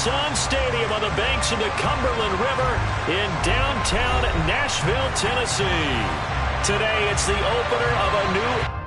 Nissan Stadium on the banks of the Cumberland River in downtown Nashville, Tennessee. Today, it's the opener of a new...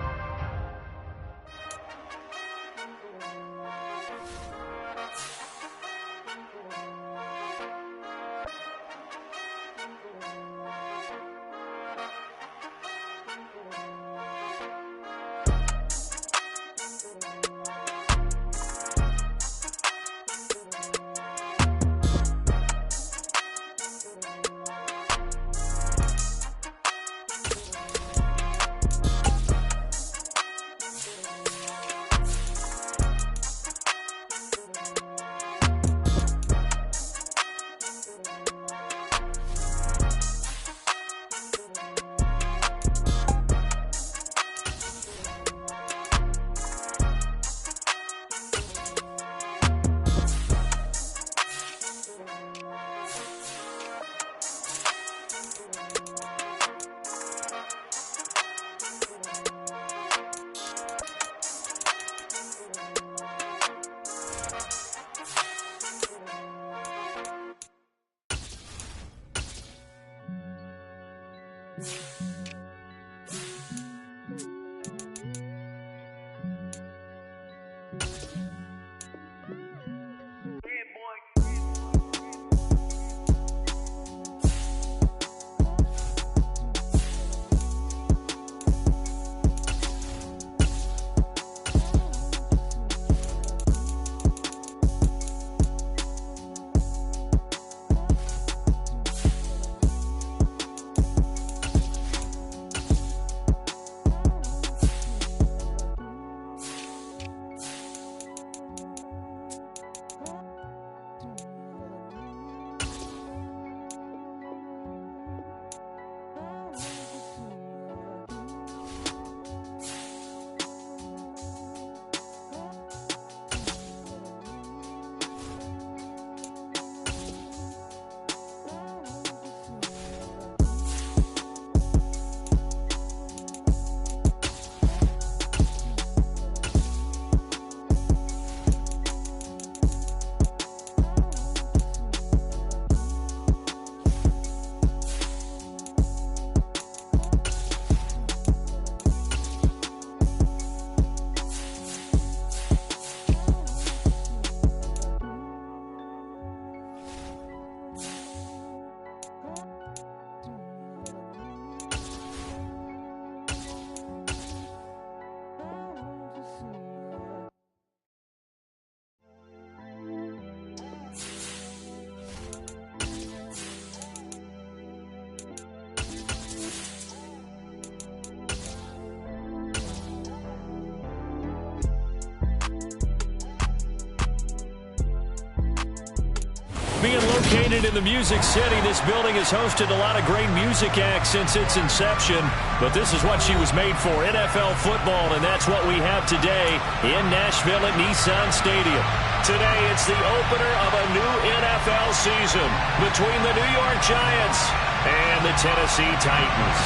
Being located in the Music City, this building has hosted a lot of great music acts since its inception. But this is what she was made for, NFL football, and that's what we have today in Nashville at Nissan Stadium. Today, it's the opener of a new NFL season between the New York Giants and the Tennessee Titans.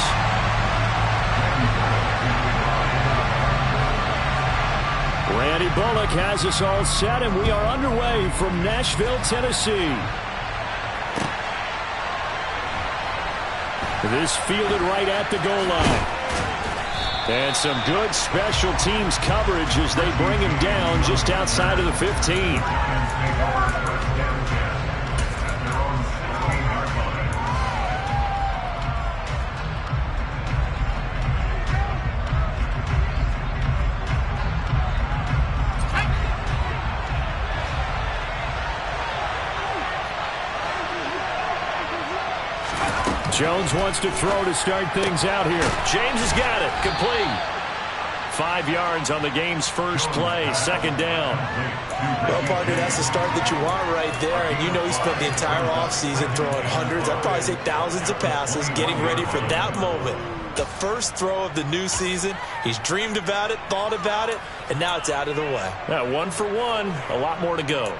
Randy Bullock has us all set, and we are underway from Nashville, Tennessee. This fielded right at the goal line. And some good special teams coverage as they bring him down just outside of the 15. Jones wants to throw to start things out here. James has got it. Complete. 5 yards on the game's first play. Second down. Well, partner, that's the start that you want right there. And you know he spent the entire offseason throwing hundreds, I'd probably say thousands of passes, getting ready for that moment. The first throw of the new season. He's dreamed about it, thought about it, and now it's out of the way. Yeah, 1 for 1. A lot more to go.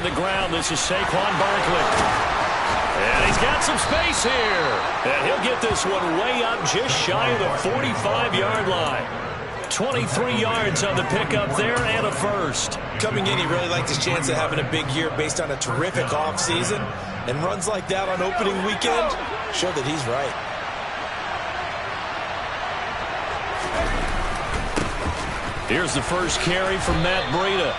on the ground. This is Saquon Barkley. And he's got some space here. And he'll get this one way up just shy of the 45-yard line. 23 yards on the pickup there and a first. Coming in, he really liked his chance of having a big year based on a terrific offseason. And runs like that on opening weekend show that he's right. Here's the first carry from Matt Breida.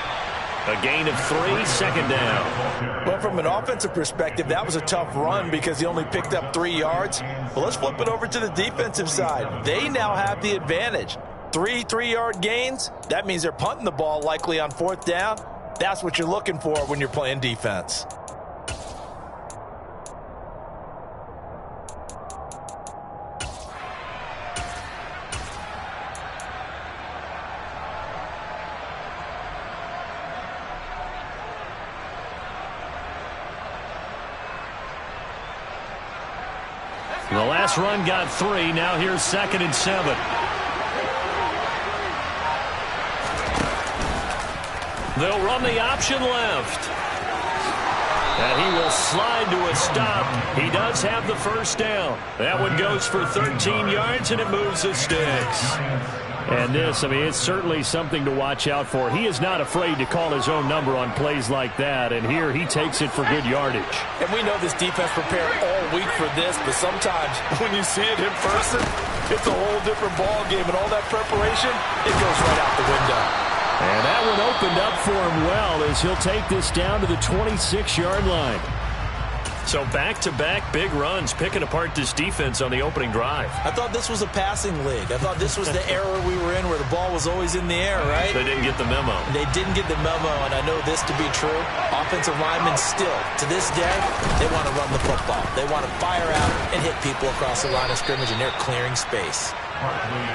A gain of 3, second down. Well, from an offensive perspective, that was a tough run because he only picked up 3 yards. Well, let's flip it over to the defensive side. They now have the advantage. 3 3-yard gains. That means they're punting the ball likely on 4th down. That's what you're looking for when you're playing defense. The last run got 3. Now here's 2nd and 7. They'll run the option left. And he will slide to a stop. He does have the first down. That one goes for 13 yards, and it moves the sticks. And this, I mean, it's certainly something to watch out for. He is not afraid to call his own number on plays like that, and here he takes it for good yardage. And we know this defense prepared all week for this, but sometimes when you see it in person, it's a whole different ball game, and all that preparation, it goes right out the window. And that one opened up for him well as he'll take this down to the 26-yard line. So back-to-back big runs, picking apart this defense on the opening drive. I thought this was a passing league. I thought this was the era we were in where the ball was always in the air, right? They didn't get the memo. They didn't get the memo, and I know this to be true. Offensive linemen still, to this day, they want to run the football. They want to fire out and hit people across the line of scrimmage, and they're clearing space.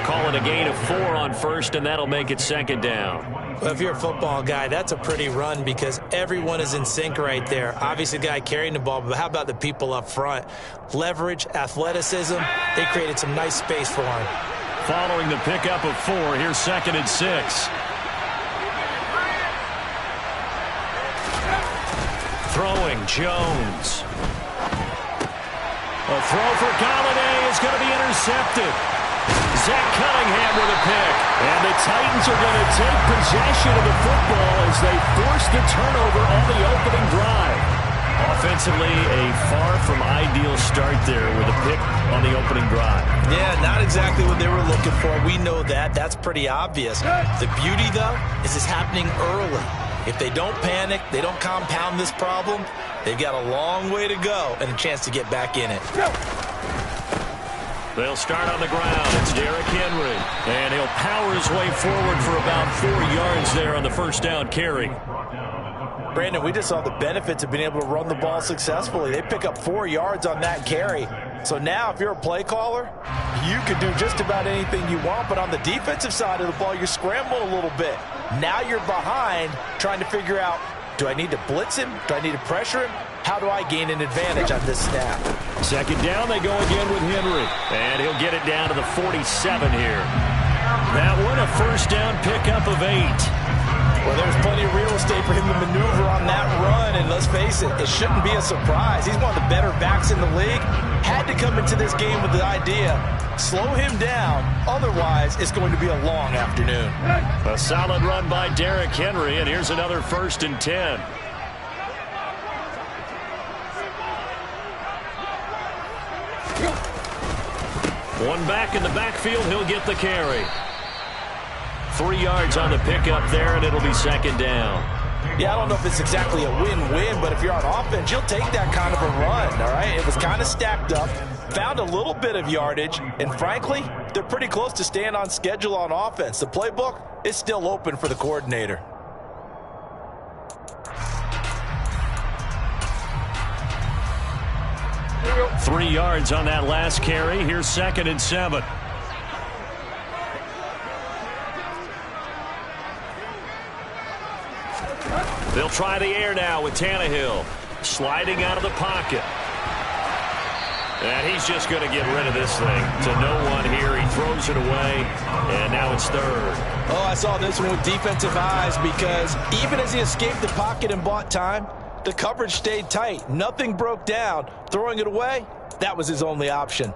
Calling a gain of 4 on first, and that'll make it 2nd down. Well, if you're a football guy, that's a pretty run because everyone is in sync right there. Obviously, the guy carrying the ball, but how about the people up front? Leverage, athleticism, they created some nice space for him. Following the pickup of 4, here's 2nd and 6. Throwing, Jones. A throw for Galladay is going to be intercepted. Zach Cunningham with a pick. And the Titans are going to take possession of the football as they force the turnover on the opening drive. Offensively, a far from ideal start there with a pick on the opening drive. Yeah, not exactly what they were looking for. We know that. That's pretty obvious. The beauty, though, is it's happening early. If they don't panic, they don't compound this problem, they've got a long way to go and a chance to get back in it. They'll start on the ground. It's Derrick Henry. And he'll power his way forward for about 4 yards there on the first down carry. Brandon, we just saw the benefits of being able to run the ball successfully. They pick up 4 yards on that carry. So now if you're a play caller, you can do just about anything you want. But on the defensive side of the ball, you're scrambling a little bit. Now you're behind trying to figure out, do I need to blitz him? Do I need to pressure him? How do I gain an advantage on this snap? 2nd down, they go again with Henry. And he'll get it down to the 47 here. That one, a first down pickup of 8. Well, there's plenty of real estate for him to maneuver on that run, and let's face it, it shouldn't be a surprise. He's one of the better backs in the league. Had to come into this game with the idea, slow him down, otherwise it's going to be a long afternoon. A solid run by Derrick Henry, and here's another 1st and 10. One back in the backfield, he'll get the carry. 3 yards on the pickup there, and it'll be 2nd down. Yeah, I don't know if it's exactly a win-win, but if you're on offense, you'll take that kind of a run, all right? It was kind of stacked up, found a little bit of yardage, and frankly, they're pretty close to staying on schedule on offense. The playbook is still open for the coordinator. There you go. 3 yards on that last carry. Here's 2nd and 7. They'll try the air now with Tannehill. Sliding out of the pocket. And he's just going to get rid of this thing to no one here. He throws it away, and now it's 3rd. Oh, I saw this one with defensive eyes because even as he escaped the pocket and bought time, The coverage stayed tight. Nothing broke down. Throwing it away, that was his only option.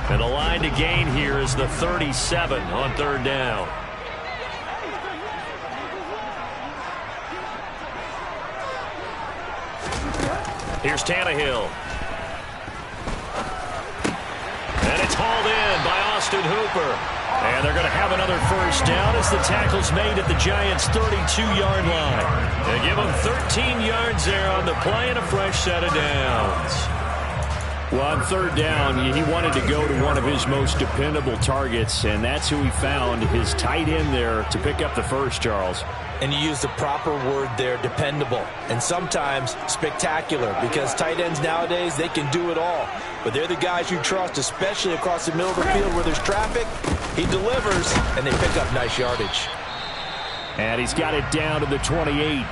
And the line to gain here is the 37 on third down. Here's Tannehill. And it's hauled in by Austin Hooper. And they're going to have another first down as the tackle's made at the Giants' 32-yard line. They give them 13 yards there on the play and a fresh set of downs. Well, on third down, he wanted to go to one of his most dependable targets, and that's who he found, his tight end there, to pick up the first, Charles. And you use the proper word there, dependable, and sometimes spectacular, because tight ends nowadays, they can do it all. But they're the guys you trust, especially across the middle of the field where there's traffic. He delivers, and they pick up nice yardage. And he's got it down to the 28.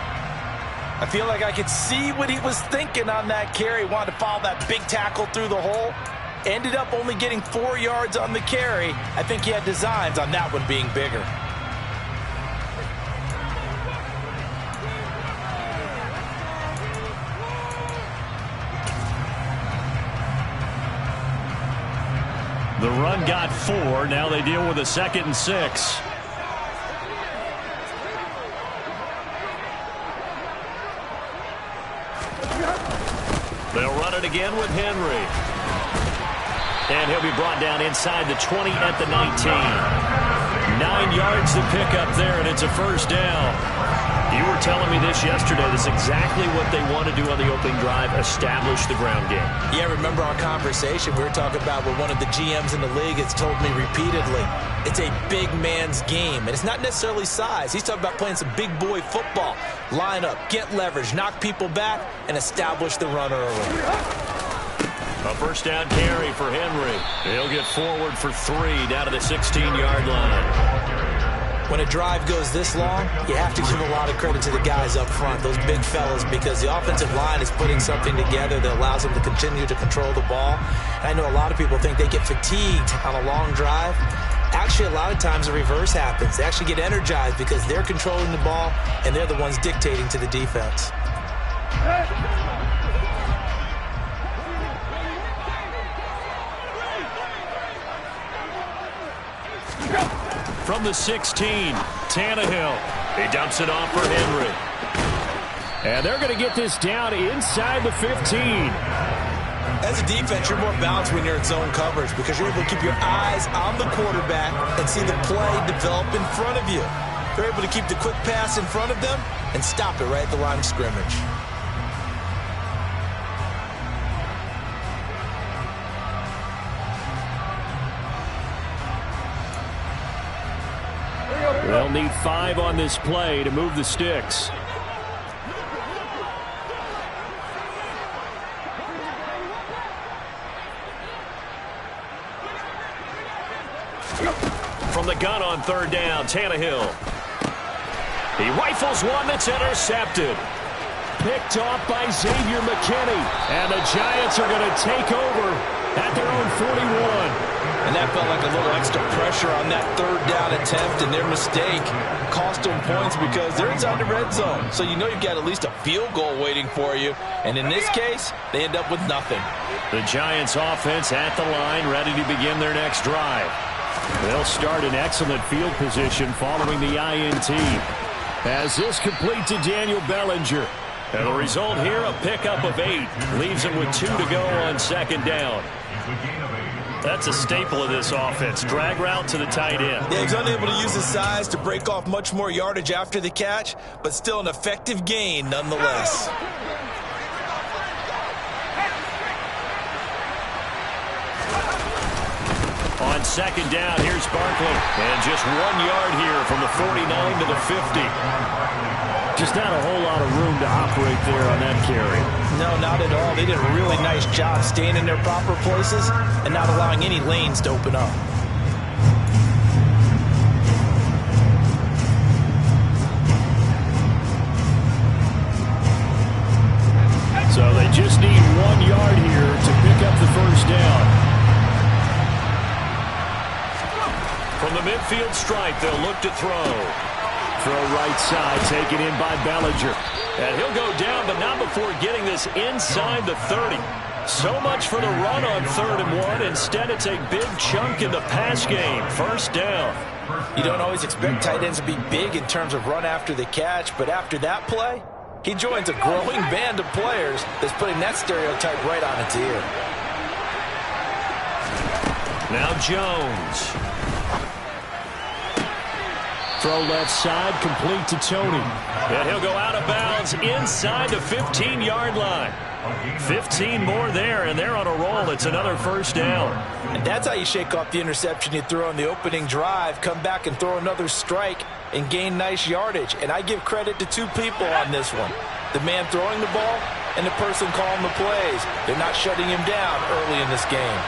I feel like I could see what he was thinking on that carry. Wanted to follow that big tackle through the hole. Ended up only getting 4 yards on the carry. I think he had designs on that one being bigger. The run got 4. Now they deal with a 2nd and 6. They'll run it again with Henry. And he'll be brought down inside the 20 at the 19. 9 yards to pick up there, and it's a first down. You were telling me this yesterday. That's exactly what they want to do on the opening drive, establish the ground game. Yeah, remember our conversation we were talking about with one of the GMs in the league has told me repeatedly, it's a big man's game, and it's not necessarily size. He's talking about playing some big boy football. Line up, get leverage, knock people back, and establish the run early. A first down carry for Henry. He'll get forward for 3 down to the 16-yard line. When a drive goes this long, you have to give a lot of credit to the guys up front, those big fellas, because the offensive line is putting something together that allows them to continue to control the ball. And I know a lot of people think they get fatigued on a long drive. Actually, a lot of times the reverse happens. They actually get energized because they're controlling the ball, and they're the ones dictating to the defense. From the 16, Tannehill. He dumps it off for Henry. And they're going to get this down inside the 15. As a defense, you're more balanced when you're in zone coverage because you're able to keep your eyes on the quarterback and see the play develop in front of you. They're able to keep the quick pass in front of them and stop it right at the line of scrimmage. They'll need 5 on this play to move the sticks. From the gun on third down, Tannehill. He rifles one that's intercepted. Picked off by Xavier McKinney. And the Giants are going to take over at their own 41. And that felt like a little extra pressure on that third down attempt, and their mistake cost them points because they're inside the red zone. So you know you've got at least a field goal waiting for you. And in this case, they end up with nothing. The Giants offense at the line, ready to begin their next drive. They'll start in excellent field position following the INT. As this complete to Daniel Bellinger. And the result here, a pickup of 8. Leaves him with 2 to go on second down. That's a staple of this offense. Drag route to the tight end. Yeah, he's unable to use his size to break off much more yardage after the catch, but still an effective gain nonetheless. On second down, here's Barkley. And just 1 yard here from the 49 to the 50. Just not a whole lot of room to operate there on that carry. No, not at all. They did a really nice job staying in their proper places and not allowing any lanes to open up. So they just need 1 yard here to pick up the first down. midfield stripe. They'll look to throw. Throw right side, taken in by Bellinger. And he'll go down, but not before getting this inside the 30. So much for the run on 3rd and 1. Instead, it's a big chunk in the pass game. First down. You don't always expect tight ends to be big in terms of run after the catch, but after that play, he joins a growing band of players that's putting that stereotype right on its ear. Now Jones. Throw left side, complete to Tony. And he'll go out of bounds inside the 15-yard line. 15 more there, and they're on a roll. It's another first down. And that's how you shake off the interception you threw on the opening drive, come back and throw another strike and gain nice yardage. And I give credit to two people on this one. The man throwing the ball and the person calling the plays. They're not shutting him down early in this game.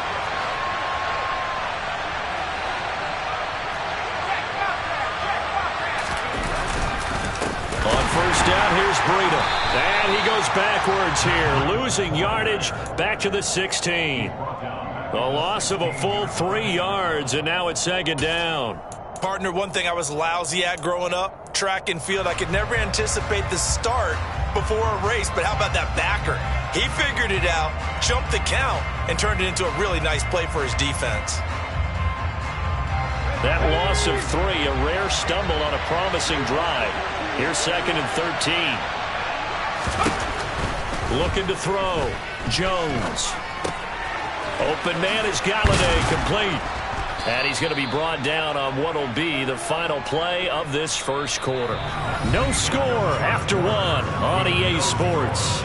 On first down, here's Breida. And he goes backwards here, losing yardage back to the 16. A loss of a full 3 yards, and now it's 2nd down. Partner, one thing I was lousy at growing up, track and field, I could never anticipate the start before a race, but how about that backer? He figured it out, jumped the count, and turned it into a really nice play for his defense. That loss of 3, a rare stumble on a promising drive. Here's 2nd and 13. Looking to throw. Jones. Open man is Galladay, complete. And he's going to be brought down on what will be the final play of this first quarter. No score after 1 on EA Sports.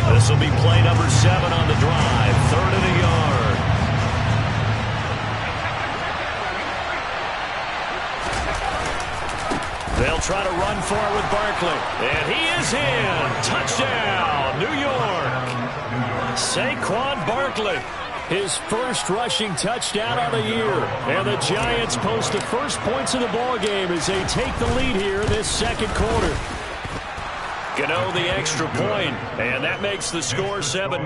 This will be play number 7 on the drive. 3rd and a yard. They'll try to run for it with Barkley. And he is in. Touchdown, New York. Saquon Barkley. His first rushing touchdown of the year. And the Giants post the first points of the ballgame as they take the lead here in this second quarter. Gano the extra point, and that makes the score 7-0.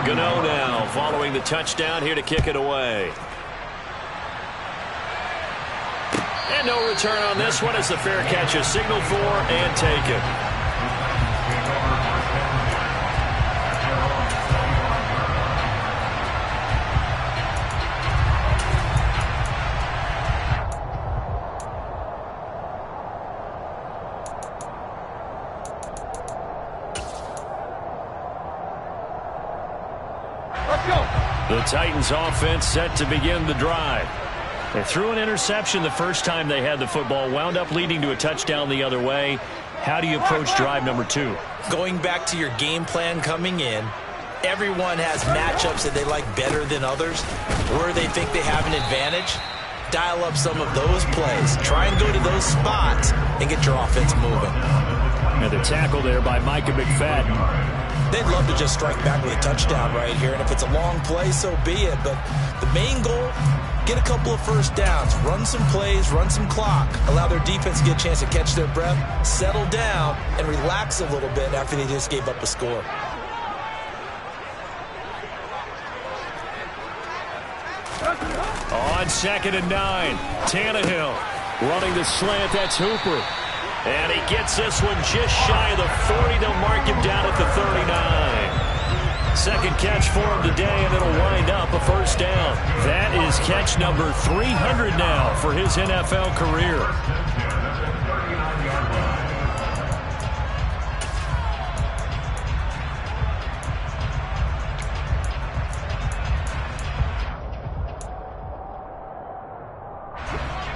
Gano now following the touchdown here to kick it away. And no return on this one as the fair catch is signaled for and taken. The Titans offense set to begin the drive. They threw an interception the first time they had the football, wound up leading to a touchdown the other way. How do you approach drive number 2? Going back to your game plan coming in, everyone has matchups that they like better than others, where they think they have an advantage. Dial up some of those plays. Try and go to those spots and get your offense moving. And the tackle there by Micah McFadden. They'd love to just strike back with a touchdown right here, and if it's a long play, so be it. But the main goal, get a couple of first downs, run some plays, run some clock, allow their defense to get a chance to catch their breath, settle down, and relax a little bit after they just gave up a score. On 2nd and 9, Tannehill running the slant. That's Hooper. And he gets this one just shy of the 40. They'll mark him down at the 39. Second catch for him today, and it'll wind up a first down. That is catch number 300 now for his NFL career.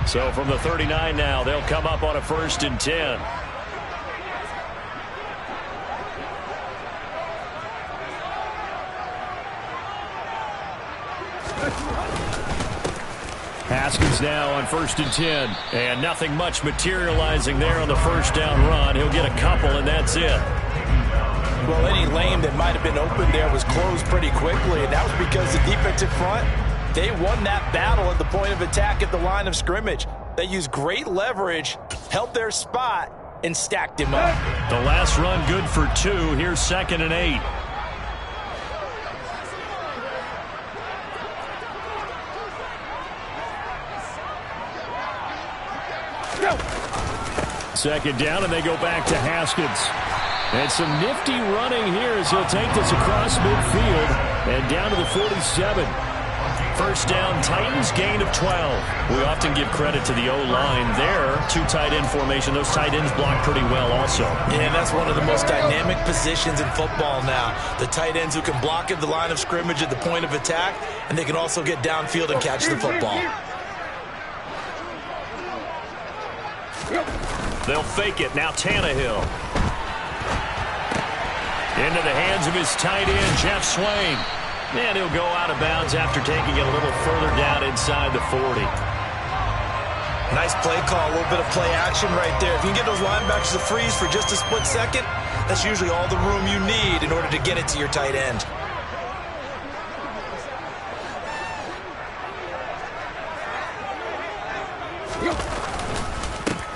So from the 39 now, they'll come up on a 1st and 10. Pass Haskins now on 1st and 10. And nothing much materializing there on the first down run. He'll get a couple, and that's it. Well, any lane that might have been open there was closed pretty quickly, and that was because the defensive front, they won that battle at the point of attack at the line of scrimmage. They used great leverage, held their spot, and stacked him up. The last run good for 2. Here's 2nd and 8. Second down, and they go back to Haskins. And some nifty running here as he'll take this across midfield and down to the 47. First down, Titans, gain of 12. We often give credit to the O-line there. 2 tight end formation. Those tight ends block pretty well also. Yeah, and that's one of the most dynamic positions in football now. The tight ends who can block at the line of scrimmage at the point of attack, and they can also get downfield and catch the football. They'll fake it. Now Tannehill. Into the hands of his tight end, Jeff Swain. And he'll go out of bounds after taking it a little further down inside the 40. Nice play call, a little bit of play action right there. If you can get those linebackers to freeze for just a split second, that's usually all the room you need in order to get it to your tight end.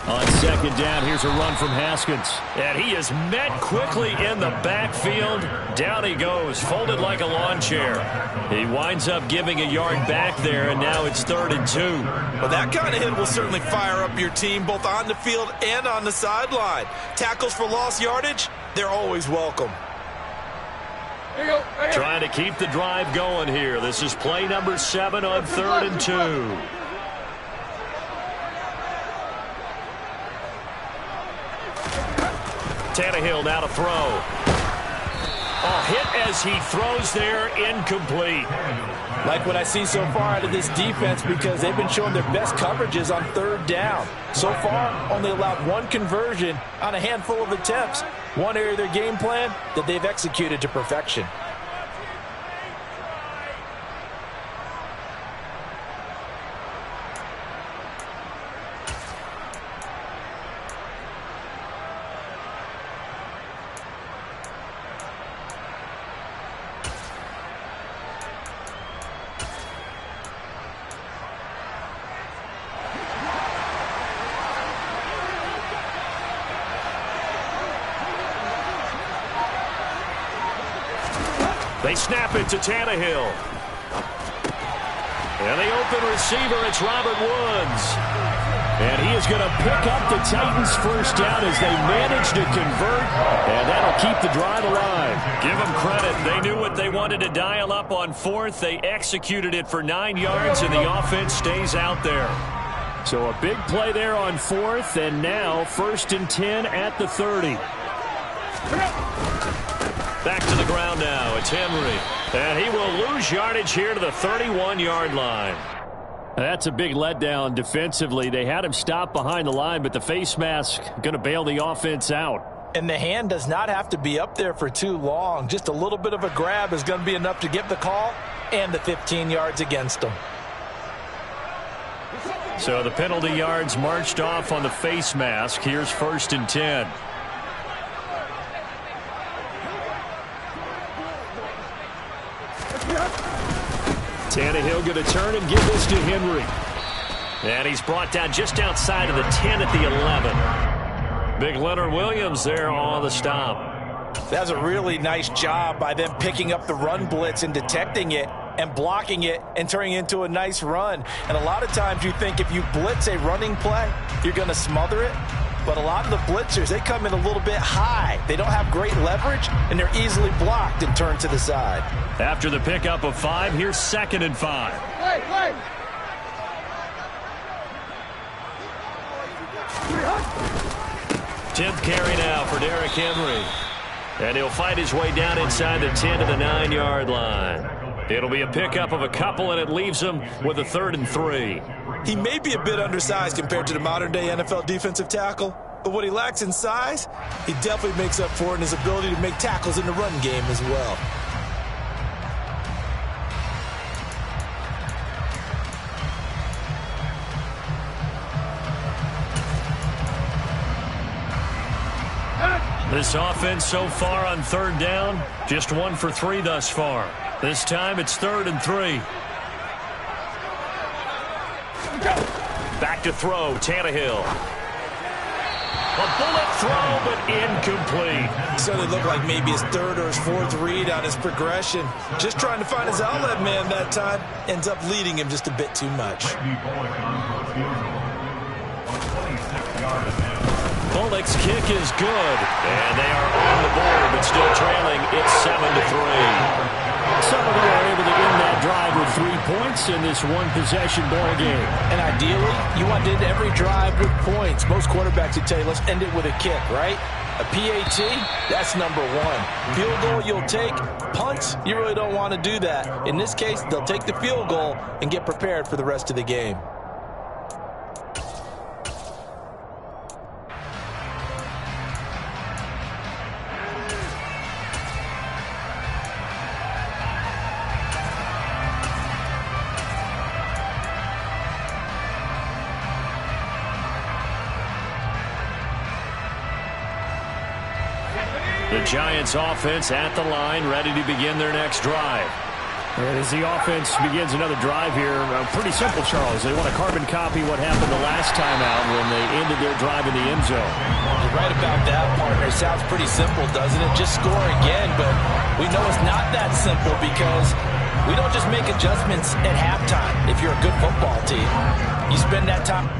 On second down, here's a run from Haskins. And he is met quickly in the backfield. Down he goes, folded like a lawn chair. He winds up giving a yard back there, and now it's 3rd and 2. Well, that kind of hit will certainly fire up your team, both on the field and on the sideline. Tackles for lost yardage, they're always welcome. Trying to keep the drive going here. This is play number 7 on 3rd and 2. Tannehill now to throw. A hit as he throws there, incomplete. Like what I see so far out of this defense, because they've been showing their best coverages on 3rd down. So far, only allowed 1 conversion on a handful of attempts. One area of their game plan that they've executed to perfection. They snap it to Tannehill. And the open receiver, it's Robert Woods. And he is going to pick up the Titans' first down as they manage to convert. And that'll keep the drive alive. Give them credit. They knew what they wanted to dial up on 4th. They executed it for 9 yards, and the offense stays out there. So a big play there on 4th, and now 1st and 10 at the 30. Back to the ground now. It's Henry. And he will lose yardage here to the 31-yard line. That's a big letdown defensively. They had him stop behind the line, but the face mask going to bail the offense out. And the hand does not have to be up there for too long. Just a little bit of a grab is going to be enough to get the call and the 15 yards against them. So the penalty yards marched off on the face mask. Here's 1st and 10. Tannehill going to turn and give this to Henry. And he's brought down just outside of the 10 at the 11. Big Leonard Williams there on the stop. That's a really nice job by them picking up the run blitz and detecting it and blocking it and turning it into a nice run. And a lot of times you think if you blitz a running play, you're going to smother it. But a lot of the blitzers, they come in a little bit high. They don't have great leverage, and they're easily blocked and turned to the side. After the pickup of 5, here's 2nd and 5. Wait. 10th carry now for Derrick Henry. And he'll fight his way down inside the 10 to the 9-yard line. It'll be a pickup of a couple, and it leaves him with a 3rd and 3. He may be a bit undersized compared to the modern-day NFL defensive tackle, but what he lacks in size, he definitely makes up for in his ability to make tackles in the run game as well. This offense so far on third down, just 1 for 3 thus far. This time it's 3rd and 3. Back to throw, Tannehill. A bullet throw, but incomplete. So it looked like maybe his 3rd or his 4th read on his progression. Just trying to find his outlet man that time. Ends up leading him just a bit too much. Bullock's kick is good, and they are on the board, but still trailing. It's 7-3. So they are able to end that drive with 3 points in this one-possession ball game. And ideally, you want to end every drive with points. Most quarterbacks would tell you, let's end it with a kick, right? A PAT, that's number 1. Field goal you'll take. Punts, you really don't want to do that. In this case, they'll take the field goal and get prepared for the rest of the game. The Giants offense at the line, ready to begin their next drive. And as the offense begins another drive here, pretty simple, Charles. They want to carbon copy what happened the last time out when they ended their drive in the end zone. You're right about that, partner. Sounds pretty simple, doesn't it? Just score again, but we know it's not that simple because we don't just make adjustments at halftime. If you're a good football team, you spend that time.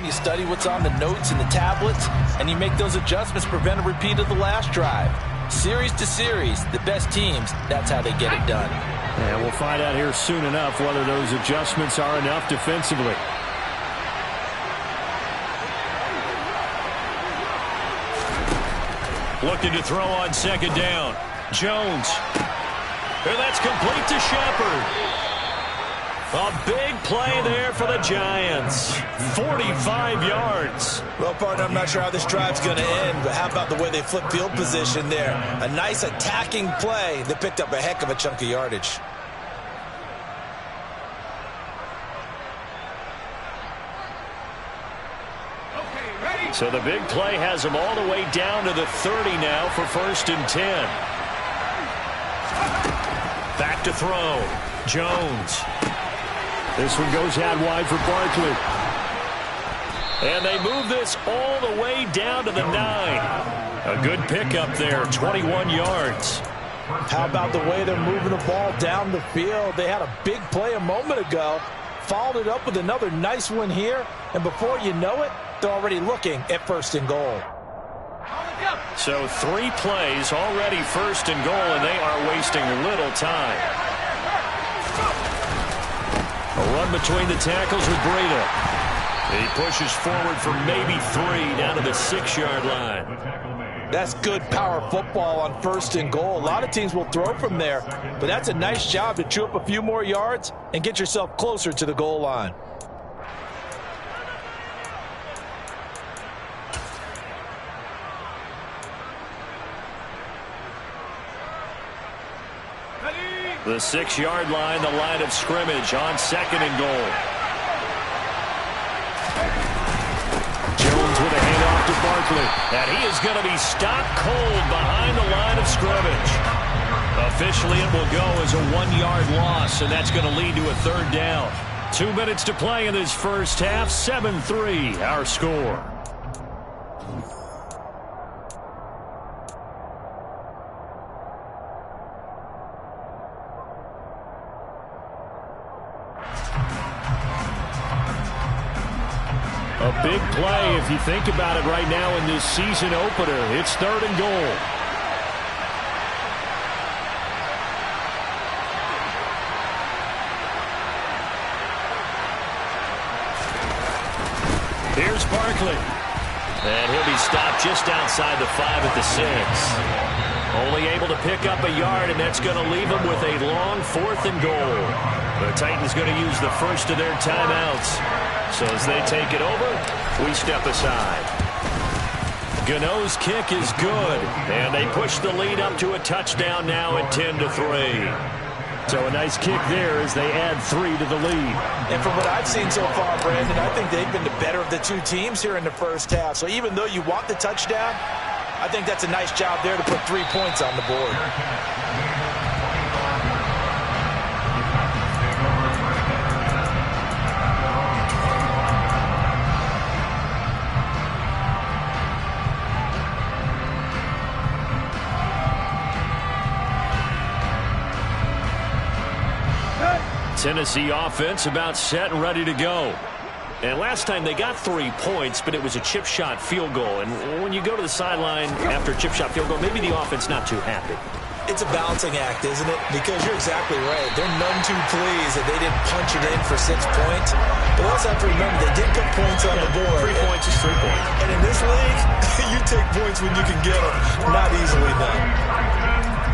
You study what's on the notes and the tablets, and you make those adjustments, prevent a repeat of the last drive. Series to series, the best teams, that's how they get it done. And we'll find out here soon enough whether those adjustments are enough defensively. Looking to throw on 2nd down. Jones. And that's complete to Shepard. A big play there for the Giants. 45 yards. Well, partner, I'm not sure how this drive's going to end, but how about the way they flip field position there? A nice attacking play that picked up a heck of a chunk of yardage. So the big play has them all the way down to the 30 now for 1st and 10. Back to throw. Jones. This one goes out wide for Barkley. And they move this all the way down to the 9. A good pickup there, 21 yards. How about the way they're moving the ball down the field? They had a big play a moment ago, followed it up with another nice one here, and before you know it, they're already looking at 1st and goal. So 3 plays, already 1st and goal, and they are wasting little time. A run between the tackles with Breida. He pushes forward for maybe 3 down to the 6-yard line. That's good power football on 1st and goal. A lot of teams will throw from there, but that's a nice job to chew up a few more yards and get yourself closer to the goal line. The 6-yard line, the line of scrimmage on 2nd and goal. Jones with a handoff to Barkley. And he is going to be stopped cold behind the line of scrimmage. Officially, it will go as a 1-yard loss, and that's going to lead to a 3rd down. 2 minutes to play in this first half. 7-3, our score. A big play if you think about it right now in this season opener. It's 3rd and goal. Here's Barkley. And he'll be stopped just outside the 5 at the 6. Only able to pick up a yard, and that's going to leave him with a long 4th and goal. The Titans going to use the first of their timeouts. So as they take it over, we step aside. Gano's kick is good, and they push the lead up to a touchdown now at 10-3. So a nice kick there as they add 3 to the lead. And from what I've seen so far, Brandon, I think they've been the better of the two teams here in the first half. So even though you want the touchdown, I think that's a nice job there to put 3 points on the board. Tennessee offense about set and ready to go. And last time they got 3 points, but it was a chip shot field goal. And when you go to the sideline after a chip shot field goal, maybe the offense not too happy. It's a balancing act, isn't it? Because you're exactly right. They're none too pleased that they didn't punch it in for 6 points. But also have to remember, they did put points on the board. 3 points is 3 points. And in this league, you take points when you can get them. Not easily done.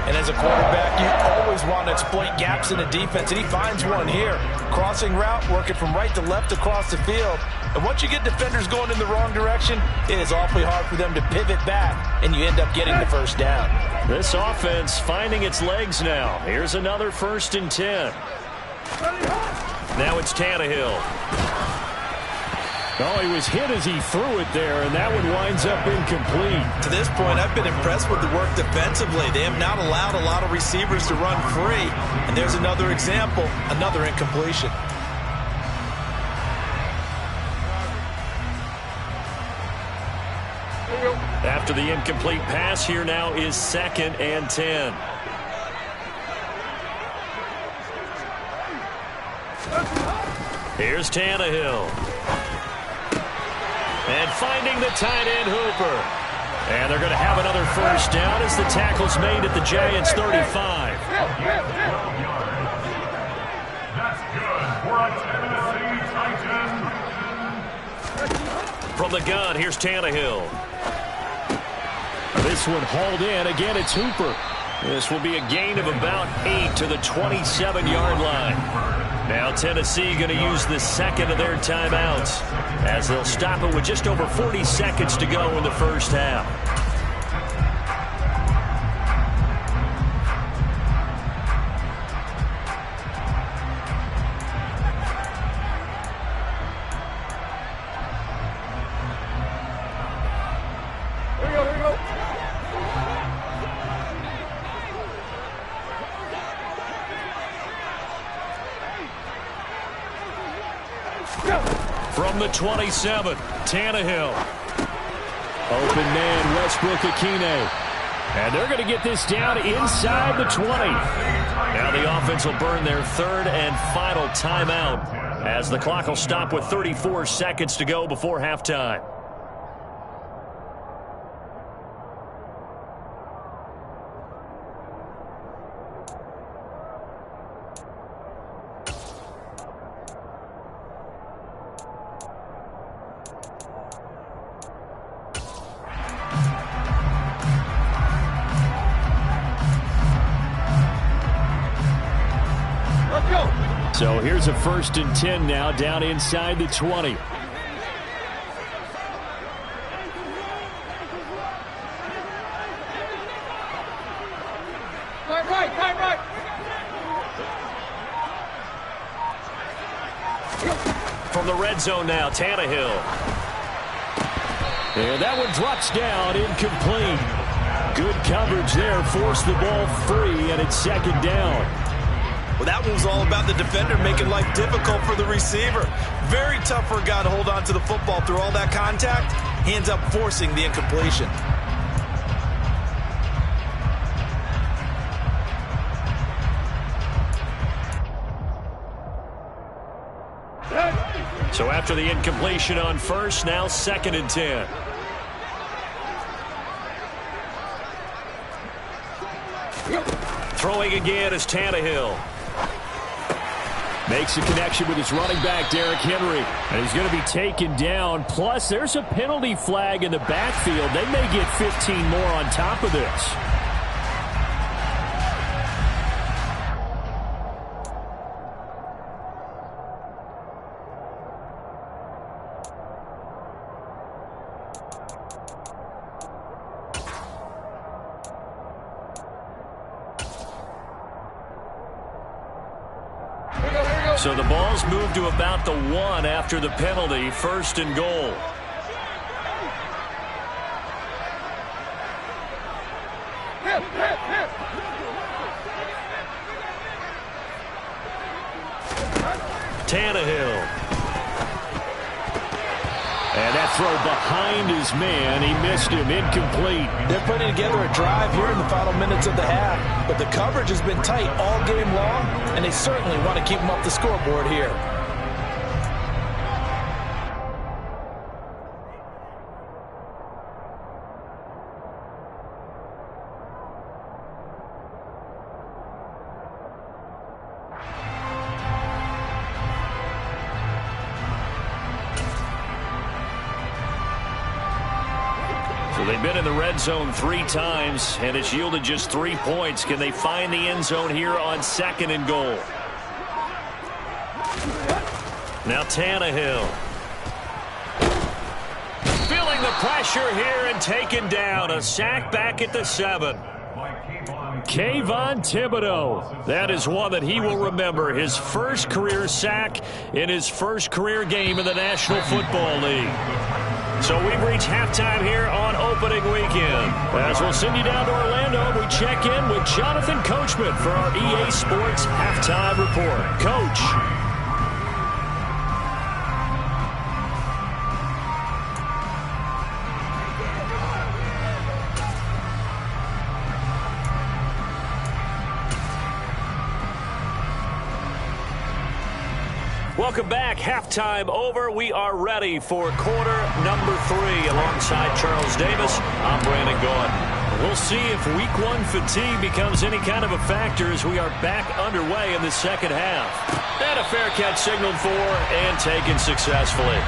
And as a quarterback, you always want to exploit gaps in the defense, and he finds one here. Crossing route, working from right to left across the field. And once you get defenders going in the wrong direction, it is awfully hard for them to pivot back, and you end up getting the first down. This offense finding its legs now. Here's another 1st and 10. Now it's Tannehill. Oh, he was hit as he threw it there, and that one winds up incomplete. To this point, I've been impressed with the work defensively. They have not allowed a lot of receivers to run free. And there's another example, another incompletion. After the incomplete pass, here now is 2nd and 10. Here's Tannehill. And finding the tight end Hooper. And they're going to have another first down as the tackle's made at the Giants' 35. That's good for a Tennessee Titan. From the gun, here's Tannehill. This one hauled in. Again, it's Hooper. This will be a gain of about 8 to the 27-yard line. Now Tennessee going to use the second of their timeouts as they'll stop it with just over 40 seconds to go in the first half. From the 27, Tannehill. Open man, Westbrook Akine. And they're going to get this down inside the 20. Now the offense will burn their 3rd and final timeout as the clock will stop with 34 seconds to go before halftime. So here's a 1st and 10 now down inside the 20. Right. From the red zone now, Tannehill. And that one drops down, incomplete. Good coverage there, forced the ball free, and it's 2nd down. Well, that one was all about the defender making life difficult for the receiver. Very tough for a guy to hold on to the football through all that contact. He ends up forcing the incompletion. So after the incompletion on 1st, now 2nd and 10. Throwing again is Tannehill. Makes a connection with his running back, Derrick Henry. And he's going to be taken down. Plus, there's a penalty flag in the backfield. They may get 15 more on top of this. So the ball's moved to about the 1 after the penalty, 1st and goal. Tannehill. And that throw behind his man. He missed him. Incomplete. They're putting together a drive here in the final minutes of the half, but the coverage has been tight all game long, and they certainly want to keep them up the scoreboard here. So they've been in the red zone 3 times, and it's yielded just 3 points. Can they find the end zone here on 2nd and goal? Now Tannehill. Feeling the pressure here and taken down. A sack back at the 7. Kayvon Thibodeau. That is one that he will remember. His first career sack in his first career game in the National Football League. So we've reached halftime here on opening weekend. As we'll send you down to Orlando, we check in with Jonathan Coachman for our EA Sports Halftime Report. Coach. Welcome back. Halftime over. We are ready for quarter number 3. Alongside Charles Davis, I'm Brandon Gaudin. We'll see if week 1 fatigue becomes any kind of a factor as we are back underway in the second half. And a fair catch signaled for and taken successfully.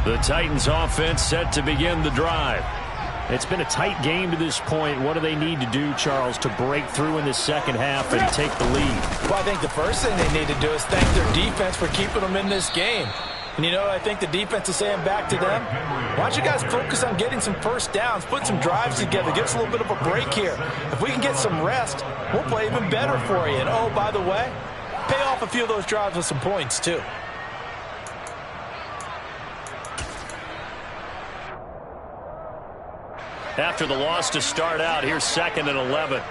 The Titans offense set to begin the drive. It's been a tight game to this point. What do they need to do, Charles, to break through in the second half and take the lead? Well, I think the first thing they need to do is thank their defense for keeping them in this game. And you know what I think the defense is saying back to them? Why don't you guys focus on getting some first downs, put some drives together, give us a little bit of a break here. If we can get some rest, we'll play even better for you. And oh, by the way, pay off a few of those drives with some points too. After the loss to start out, here's 2nd and 11.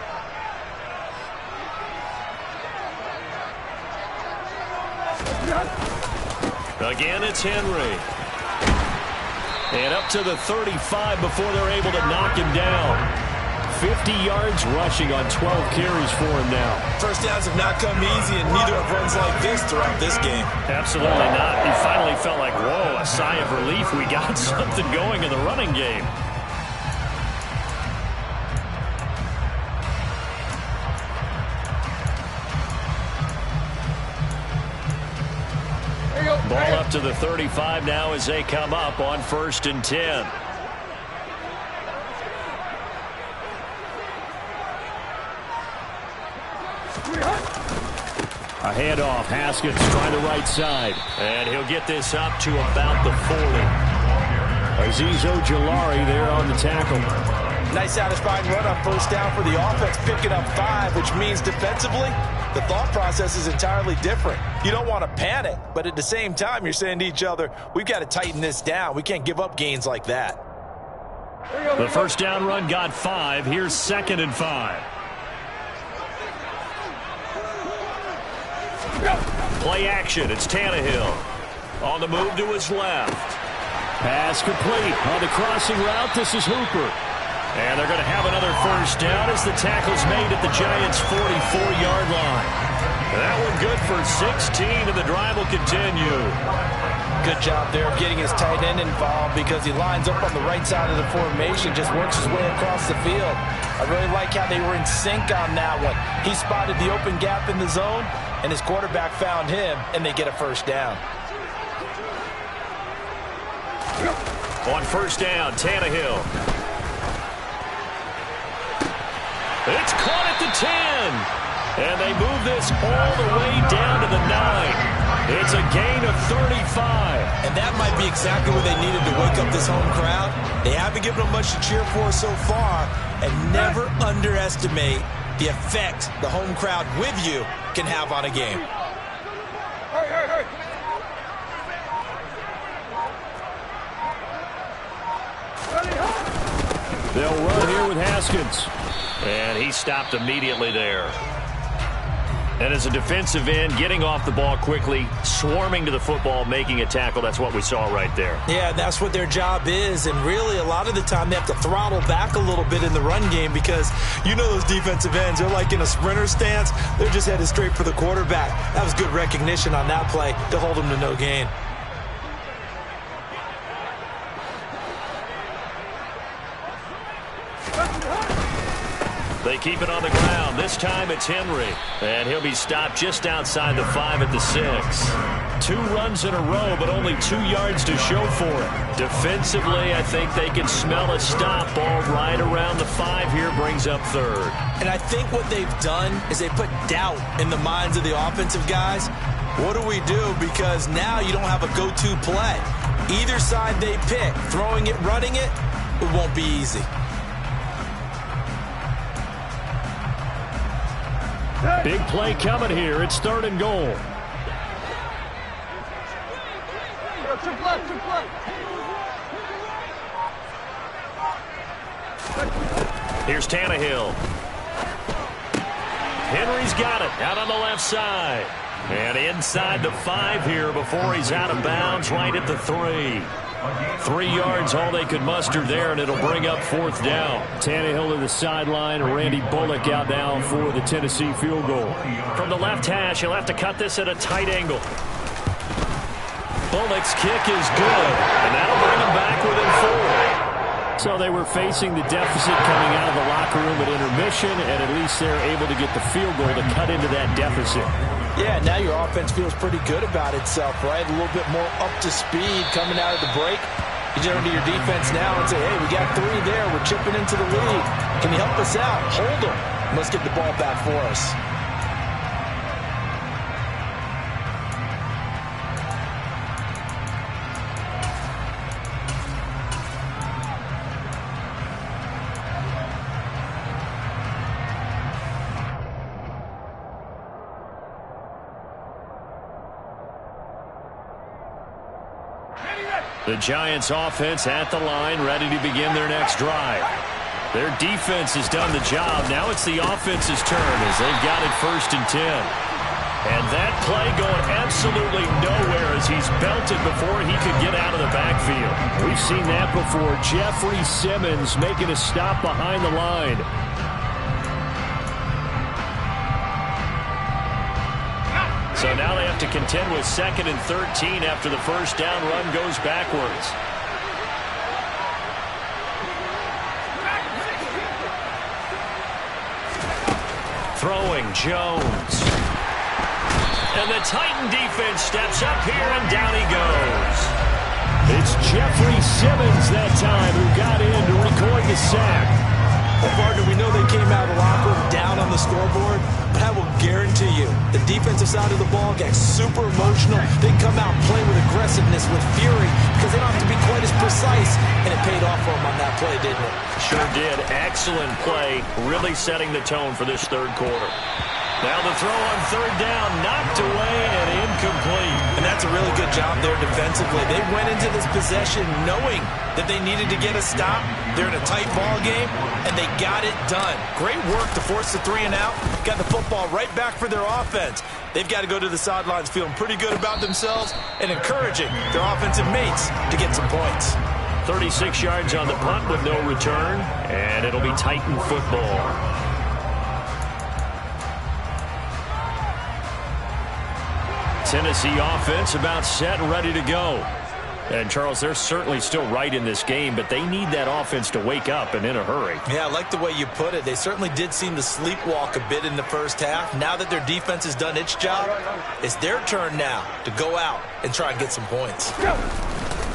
Again, it's Henry. And up to the 35 before they're able to knock him down. 50 yards rushing on 12 carries for him now. First downs have not come easy, and neither have runs like this throughout this game. Absolutely not. He finally felt like, whoa, a sigh of relief. We got something going in the running game. Ball up to the 35 now as they come up on 1st and 10. A handoff. Haskins trying the right side. And he'll get this up to about the 40. Azeez Ojulari there on the tackle. Nice satisfying run on first down for the offense, picking up 5, which means defensively, the thought process is entirely different. You don't want to panic, but at the same time, you're saying to each other, we've got to tighten this down. We can't give up gains like that. The first down run got 5. Here's 2nd and 5. Play action. It's Tannehill. On the move to his left. Pass complete. On the crossing route, this is Hooper. And they're going to have another first down as the tackle's made at the Giants' 44-yard line. And that one good for 16, and the drive will continue. Good job there of getting his tight end involved because he lines up on the right side of the formation, just works his way across the field. I really like how they were in sync on that one. He spotted the open gap in the zone, and his quarterback found him, and they get a first down. On first down, Tannehill. It's caught at the 10. And they move this all the way down to the 9. It's a gain of 35. And that might be exactly what they needed to wake up this home crowd. They haven't given them much to cheer for so far. And never underestimate the effect the home crowd with you can have on a game. They'll run here with Haskins. And he stopped immediately there. And as a defensive end, getting off the ball quickly, swarming to the football, making a tackle, that's what we saw right there. Yeah, that's what their job is. And really, a lot of the time, they have to throttle back a little bit in the run game because you know those defensive ends, they're like in a sprinter stance. They're just headed straight for the quarterback. That was good recognition on that play to hold them to no gain. They keep it on the ground. This time it's Henry. And he'll be stopped just outside the 5 at the 6. 2 runs in a row, but only 2 yards to show for it. Defensively, I think they can smell a stop. Ball right around the 5 here, brings up 3rd. And I think what they've done is they put doubt in the minds of the offensive guys. What do we do? Because now you don't have a go-to play. Either side they pick, throwing it, running it, it won't be easy. Big play coming here. It's 3rd and goal. Here's Tannehill. Henry's got it out on the left side. And inside the 5 here before he's out of bounds, right at the 3. 3 yards, all they could muster there, and it'll bring up 4th down. Tannehill to the sideline, Randy Bullock out now for the Tennessee field goal. From the left hash, he'll have to cut this at a tight angle. Bullock's kick is good, and that'll bring him back within 4. So they were facing the deficit coming out of the locker room at intermission, and at least they're able to get the field goal to cut into that deficit. Yeah, now your offense feels pretty good about itself, right? A little bit more up to speed coming out of the break. You turn to your defense now and say, hey, we got 3 there. We're chipping into the lead. Can you help us out? Hold them. Let's get the ball back for us. The Giants offense at the line, ready to begin their next drive. Their defense has done the job. Now it's the offense's turn as they've got it 1st and 10. And that play going absolutely nowhere as he's belted before he could get out of the backfield. We've seen that before. Jeffrey Simmons making a stop behind the line. So now they have to contend with 2nd and 13 after the first down run goes backwards. Throwing Jones. And the Titan defense steps up here, and down he goes. It's Jeffrey Simmons that time who got in to record the sack. Well, partner, we know they came out of the locker room down on the scoreboard, but I will guarantee you the defensive side of the ball gets super emotional. They come out and play with aggressiveness, with fury, because they don't have to be quite as precise, and it paid off for them on that play, didn't it? Sure did. Excellent play, really setting the tone for this 3rd quarter. Now the throw on 3rd down, knocked away and incomplete. And that's a really good job there defensively. They went into this possession knowing that they needed to get a stop. They're in a tight ball game, and they got it done. Great work to force the 3 and out. Got the football right back for their offense. They've got to go to the sidelines feeling pretty good about themselves and encouraging their offensive mates to get some points. 36 yards on the punt with no return, and it'll be Titan football. Tennessee offense about set and ready to go. And, Charles, they're certainly still right in this game, but they need that offense to wake up and in a hurry. Yeah, I like the way you put it. They certainly did seem to sleepwalk a bit in the first half. Now that their defense has done its job, it's their turn now to go out and try and get some points.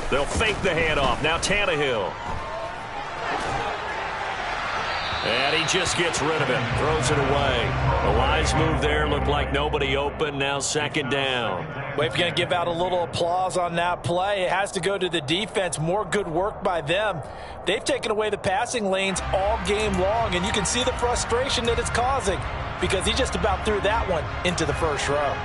They'll fake the handoff. Now Tannehill. And he just gets rid of it. Throws it away. A wise move there. Looked like nobody open. Now second down. Well, if you're going to give out a little applause on that play, it has to go to the defense. More good work by them. They've taken away the passing lanes all game long, and you can see the frustration that it's causing because he just about threw that one into the first row.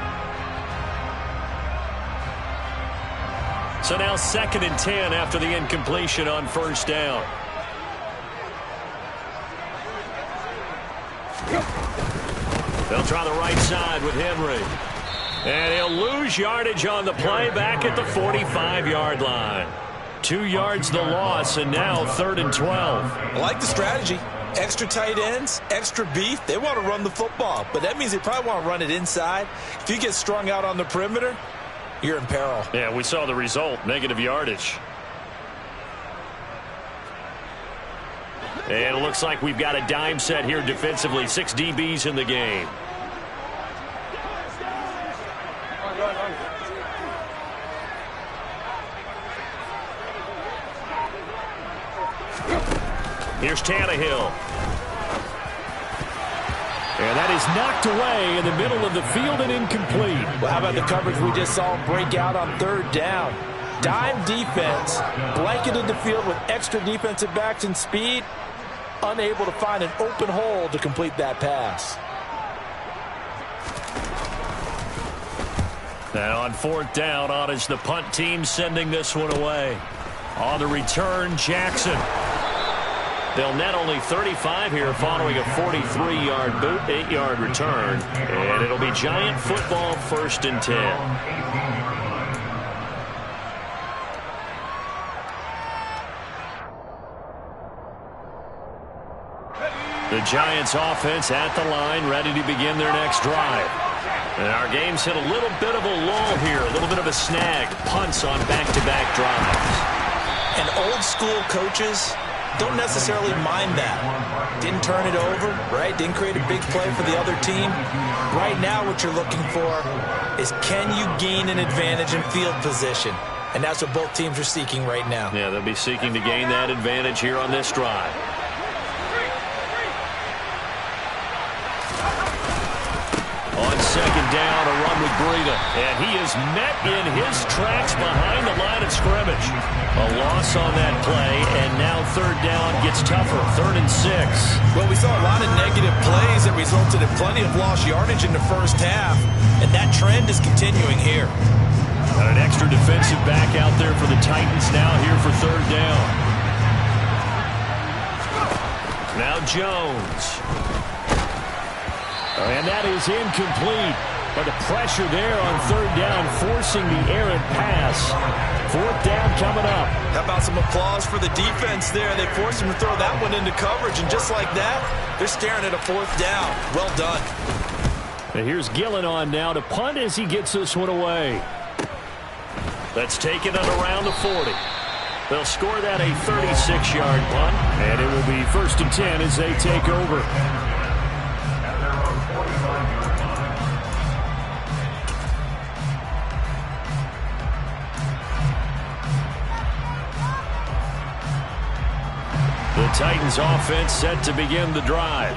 So now 2nd and 10 after the incompletion on first down. They'll try the right side with Henry. And he'll lose yardage on the play back at the 45-yard line. 2 yards the loss, and now 3rd and 12. I like the strategy. Extra tight ends, extra beef. They want to run the football, but that means they probably want to run it inside. If you get strung out on the perimeter, you're in peril. Yeah, we saw the result, negative yardage. And it looks like we've got a dime set here defensively. 6 DBs in the game. Here's Tannehill. And that is knocked away in the middle of the field and incomplete. Well, how about the coverage we just saw break out on 3rd down? Dime defense, blanketed the field with extra defensive backs and speed, unable to find an open hole to complete that pass. Now on 4th down, on is the punt team sending this one away. On the return, Jackson. They'll net only 35 here following a 43-yard boot, 8-yard return. And it'll be Giant football, 1st and 10. The Giants offense at the line, ready to begin their next drive. And our game's hit a little bit of a lull here, a little bit of a snag. Punts on back-to-back drives. And old-school coaches don't necessarily mind that. Didn't turn it over, right? Didn't create a big play for the other team. Right now what you're looking for is can you gain an advantage in field position? And that's what both teams are seeking right now. Yeah, they'll be seeking to gain that advantage here on this drive. On 2nd down, a run with Breida. And he is met in his tracks behind the line of scrimmage. A loss on that play, and now 3rd down gets tougher. 3rd and 6. Well, we saw a lot of negative plays that resulted in plenty of lost yardage in the first half, and that trend is continuing here. Got an extra defensive back out there for the Titans now here for 3rd down. Now Jones. And that is incomplete. But the pressure there on 3rd down, forcing the errant pass. 4th down coming up. How about some applause for the defense there? They forced him to throw that one into coverage, and just like that, they're staring at a 4th down. Well done. And here's Gillen on now to punt as he gets this one away. Let's take it at around the 40. They'll score that a 36-yard punt, and it will be 1st and 10 as they take over. The Titans offense set to begin the drive.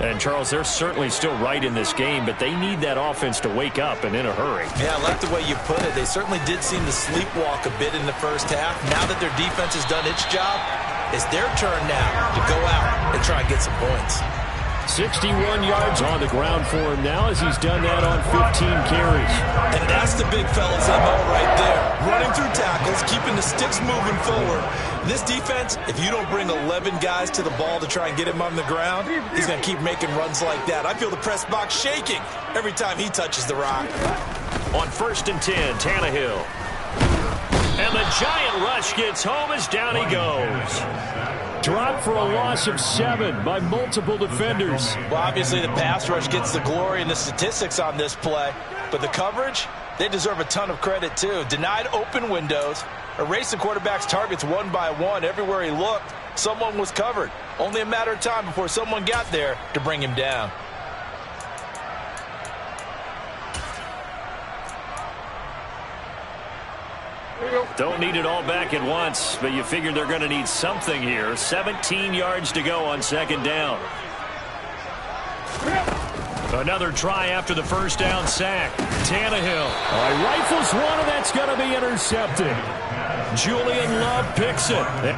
And, Charles, they're certainly still right in this game, but they need that offense to wake up and in a hurry. Yeah, I like the way you put it. They certainly did seem to sleepwalk a bit in the first half. Now that their defense has done its job, it's their turn now to go out and try and get some points. 61 yards on the ground for him now as he's done that on 15 carries. And that's the big fella's MO right there. Running through tackles, keeping the sticks moving forward. This defense, if you don't bring 11 guys to the ball to try and get him on the ground, he's going to keep making runs like that. I feel the press box shaking every time he touches the rock. On 1st and 10, Tannehill. And the giant rush gets home as down he goes. Dropped for a loss of 7 by multiple defenders. Well, obviously the pass rush gets the glory and the statistics on this play, but the coverage, They deserve a ton of credit, too. Denied open windows, erased the quarterback's targets one by one. Everywhere he looked, someone was covered. Only a matter of time before someone got there to bring him down. Don't need it all back at once, but you figure they're going to need something here. 17 yards to go on second down. Another try after the first down sack. Tannehill. Rifles one, and that's going to be intercepted. Julian Love picks it.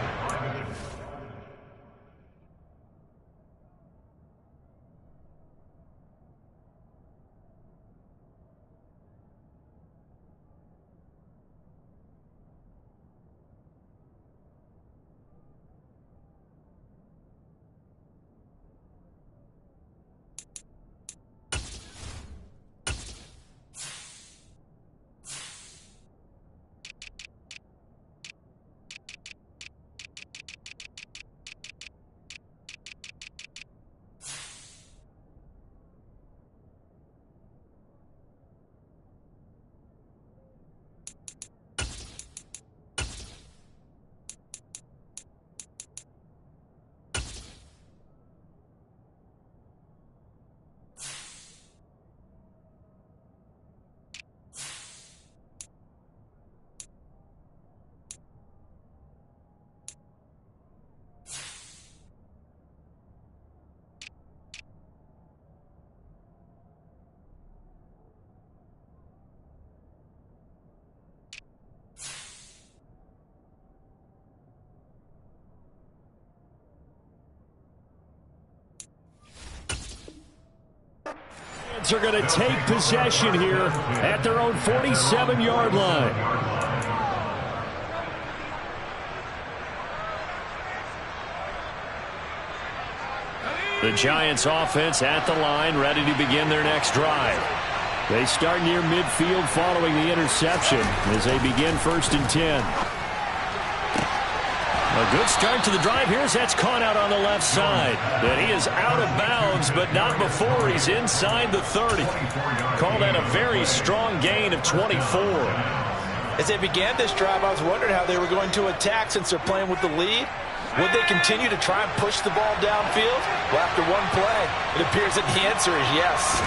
Are going to take possession here at their own 47-yard line. The Giants offense at the line, ready to begin their next drive. They start near midfield following the interception as they begin 1st and 10. A good start to the drive. Here's that's caught out on the left side. And he is out of bounds, but not before he's inside the 30. Call that a very strong gain of 24. As they began this drive, I was wondering how they were going to attack since they're playing with the lead. Would they continue to try and push the ball downfield? Well, after one play, it appears that the answer is yes.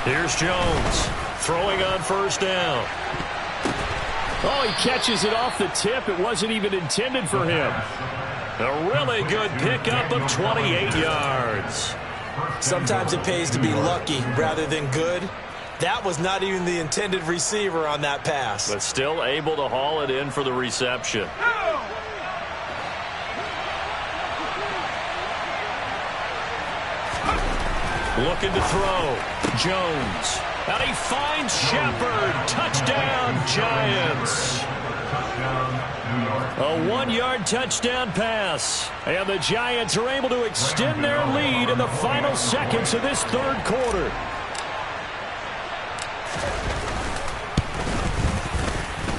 Here's Jones throwing on 1st down. Oh, he catches it off the tip. It wasn't even intended for him. A really good pickup of 28 yards. Sometimes it pays to be lucky rather than good. That was not even the intended receiver on that pass. But still able to haul it in for the reception. Looking to throw. Jones. And he finds Shepard. Touchdown, Giants. A 1-yard touchdown pass. And the Giants are able to extend their lead in the final seconds of this 3rd quarter.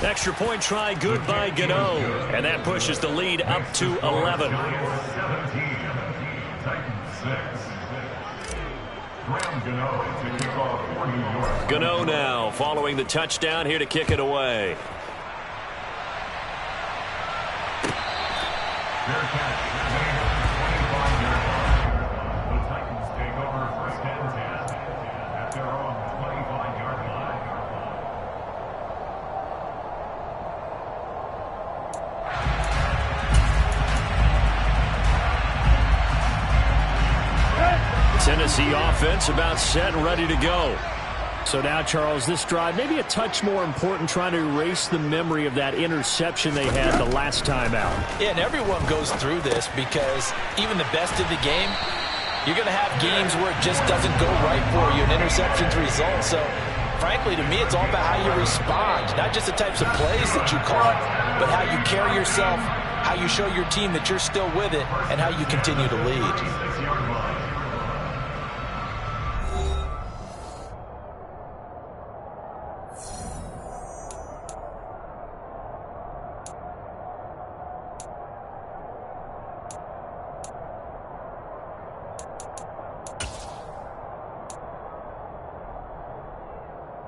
Extra point try good by Gano. And that pushes the lead up to 11. Gano now following the touchdown here to kick it away. The Titans take over 1st and 10 at their own 25-yard line. Tennessee offense about set and ready to go. So now, Charles, this drive maybe a touch more important, trying to erase the memory of that interception they had the last time out. Yeah, and everyone goes through this because even the best of the game, you're going to have games where it just doesn't go right for you, and interceptions result. So, frankly, to me, it's all about how you respond, not just the types of plays that you call, but how you carry yourself, how you show your team that you're still with it, and how you continue to lead.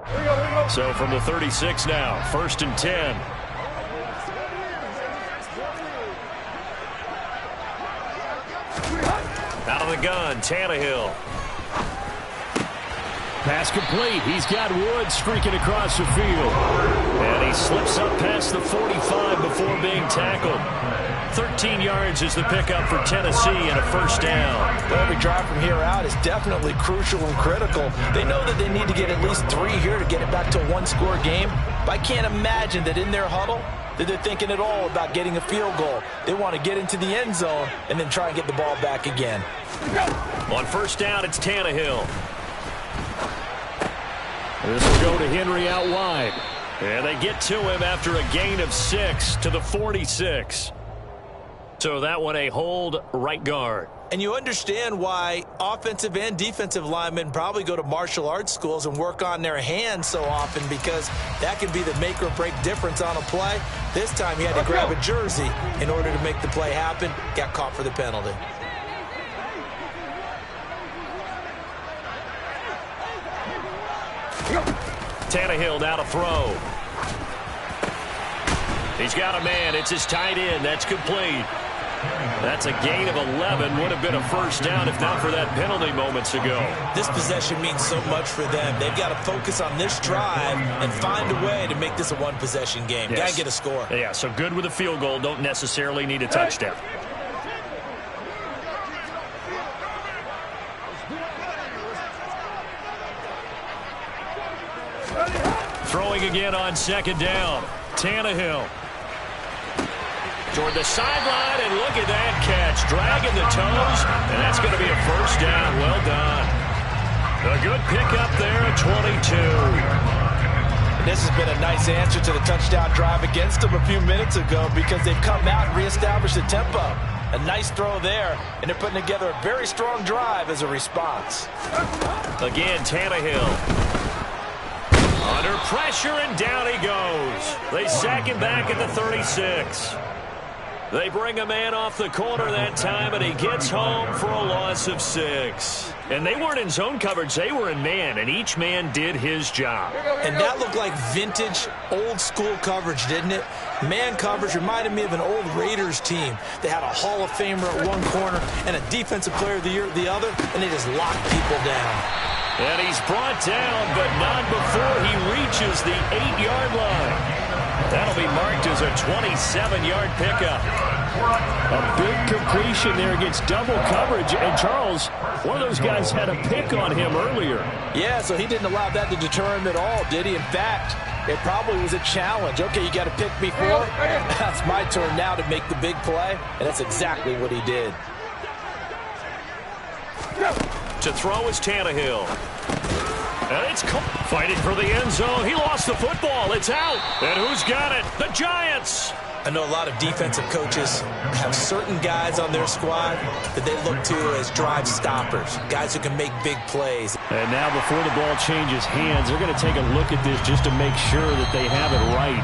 Here we go. So from the 36 now, 1st and 10. Out of the gun, Tannehill. Pass complete. He's got Woods streaking across the field. And he slips up past the 45 before being tackled. 13 yards is the pickup for Tennessee and a 1st down. Well, every drive from here out is definitely crucial and critical. They know that they need to get at least 3 here to get it back to a one-score game. But I can't imagine that in their huddle that they're thinking at all about getting a field goal. They want to get into the end zone and then try and get the ball back again. On 1st down, it's Tannehill. This will go to Henry out wide. And they get to him after a gain of 6 to the 46. So that one a hold right guard. And you understand why offensive and defensive linemen probably go to martial arts schools and work on their hands so often, because that can be the make or break difference on a play. This time he had to grab a jersey in order to make the play happen. Got caught for the penalty. Tannehill now to throw. He's got a man. It's his tight end. That's complete. That's a gain of 11. Would have been a 1st down if not for that penalty moments ago. This possession means so much for them. They've got to focus on this drive and find a way to make this a one-possession game. Yes. Got to get a score. Yeah, so good with a field goal. Don't necessarily need a touchdown. Throwing again on 2nd down. Tannehill. Toward the sideline, and look at that catch. Dragging the toes, and that's going to be a 1st down. Well done. A good pickup there at 22. This has been a nice answer to the touchdown drive against them a few minutes ago, because they've come out and reestablished the tempo. A nice throw there, and they're putting together a very strong drive as a response. Again, Tannehill. Under pressure, and down he goes. They sack him back at the 36. They bring a man off the corner that time, and he gets home for a loss of 6. And they weren't in zone coverage. They were in man, and each man did his job. And that looked like vintage, old-school coverage, didn't it? Man coverage reminded me of an old Raiders team. They had a Hall of Famer at one corner and a Defensive Player of the Year at the other, and they just locked people down. And he's brought down, but not before he reaches the 8-yard line. That'll be marked as a 27-yard pickup. A big completion there against double coverage. And Charles, one of those guys had a pick on him earlier. Yeah, so he didn't allow that to deter him at all, did he? In fact, it probably was a challenge. Okay, you got to pick me for it. That's my turn now to make the big play, and that's exactly what he did. To throw is Tannehill. And it's fighting for the end zone. He lost the football. It's out. And who's got it? The Giants. I know a lot of defensive coaches have certain guys on their squad that they look to as drive stoppers, guys who can make big plays. And now before the ball changes hands, they're going to take a look at this just to make sure that they have it right.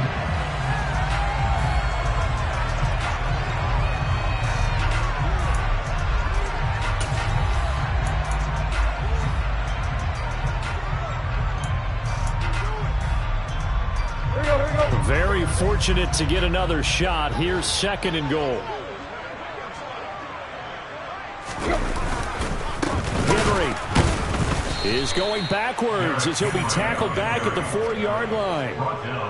Very fortunate to get another shot. Here's 2nd and goal. Henry is going backwards as he'll be tackled back at the 4-yard line.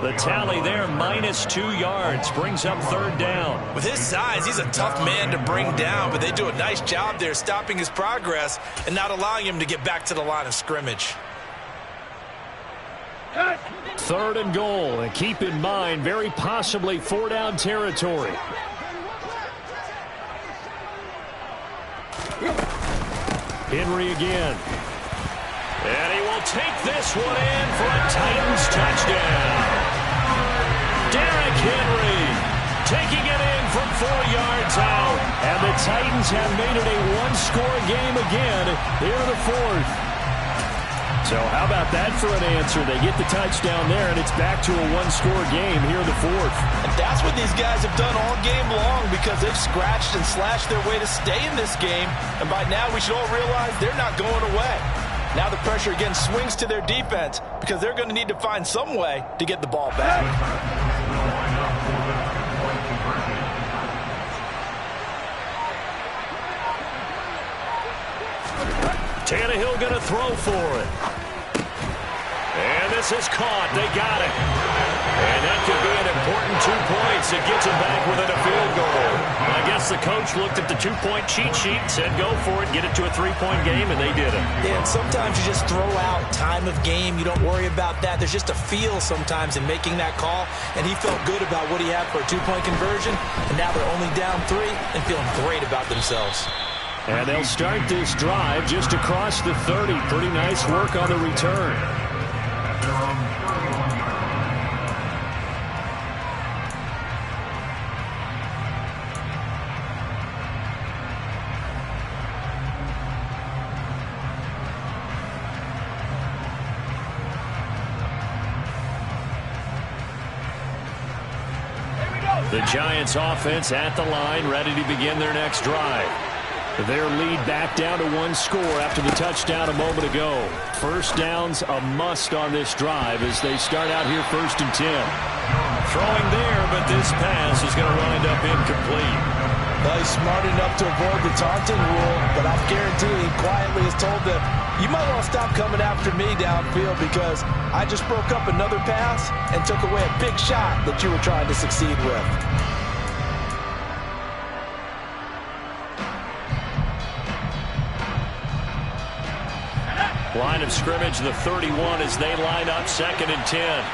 The tally there, -2 yards, brings up 3rd down. With his size, he's a tough man to bring down, but they do a nice job there stopping his progress and not allowing him to get back to the line of scrimmage. 3rd and goal, and keep in mind, very possibly 4-down territory. Henry again. And he will take this one in for a Titans touchdown. Derrick Henry taking it in from 4 yards out. And the Titans have made it a one-score game again here in the 4th. So how about that for an answer? They get the touchdown there, and it's back to a one-score game here in the 4th. And that's what these guys have done all game long, because they've scratched and slashed their way to stay in this game. And by now we should all realize they're not going away. Now the pressure again swings to their defense because they're going to need to find some way to get the ball back. Tannehill going to throw for it. And this is caught. They got it. And that could be an important 2 points. It gets them back within a field goal. I guess the coach looked at the 2-point cheat sheet and said, go for it, get it to a 3-point game, and they did it. Yeah, and sometimes you just throw out time of game. You don't worry about that. There's just a feel sometimes in making that call, and he felt good about what he had for a 2-point conversion, and now they're only down 3 and feeling great about themselves. And they'll start this drive just across the 30. Pretty nice work on the return. The Giants offense at the line, ready to begin their next drive. Their lead back down to 1 score after the touchdown a moment ago. First down's a must on this drive as they start out here 1st and 10. Throwing there, but this pass is going to wind up incomplete. Well, he's smart enough to avoid the taunting rule, but I'll guarantee he quietly has told them, you might want to stop coming after me downfield because I just broke up another pass and took away a big shot that you were trying to succeed with. Line of scrimmage, the 31 as they line up 2nd and 10.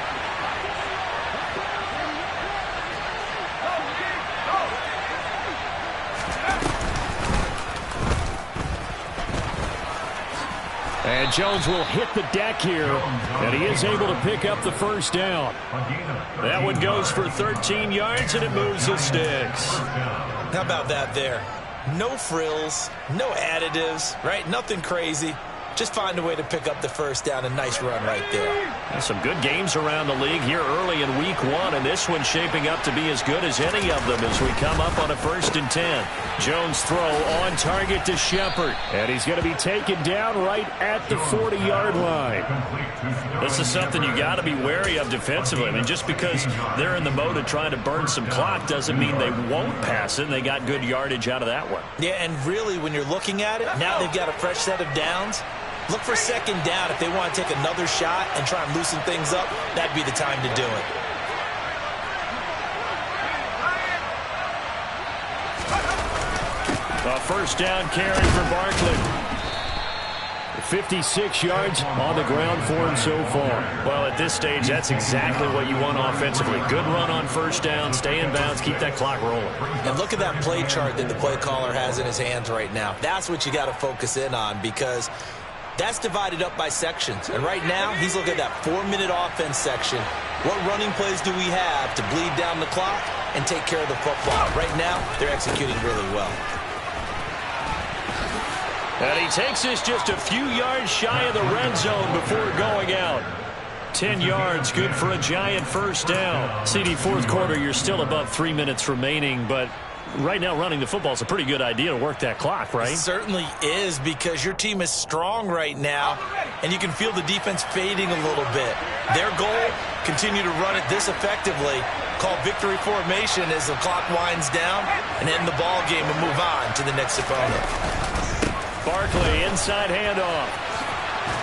And Jones will hit the deck here, and he is able to pick up the first down. That one goes for 13 yards, and it moves the sticks. How about that there? No frills, no additives, right? Nothing crazy. Just find a way to pick up the first down. A nice run right there. And some good games around the league here early in week 1, and this one's shaping up to be as good as any of them as we come up on a 1st and 10. Jones throw on target to Shepard, and he's going to be taken down right at the 40-yard line. This is something you got to be wary of defensively. I mean, just because they're in the mode of trying to burn some clock doesn't mean they won't pass it, and they got good yardage out of that one. Yeah, and really, when you're looking at it, now they've got a fresh set of downs. Look for 2nd down. If they want to take another shot and try and loosen things up, that'd be the time to do it. A first down carry for Barkley. 56 yards on the ground for him so far. Well, at this stage, that's exactly what you want offensively. Good run on first down, stay in bounds, keep that clock rolling. And look at that play chart that the play caller has in his hands right now. That's what you got to focus in on because that's divided up by sections. And right now, he's looking at that 4-minute offense section. What running plays do we have to bleed down the clock and take care of the football? Right now, they're executing really well. And he takes this just a few yards shy of the red zone before going out. 10 yards, good for a Giant first down. CD, 4th quarter, you're still above 3 minutes remaining, but right now running the football is a pretty good idea to work that clock, right? It certainly is because your team is strong right now, and you can feel the defense fading a little bit. Their goal, continue to run it this effectively, call victory formation as the clock winds down, and end the ball game and move on to the next opponent. Barkley, inside handoff.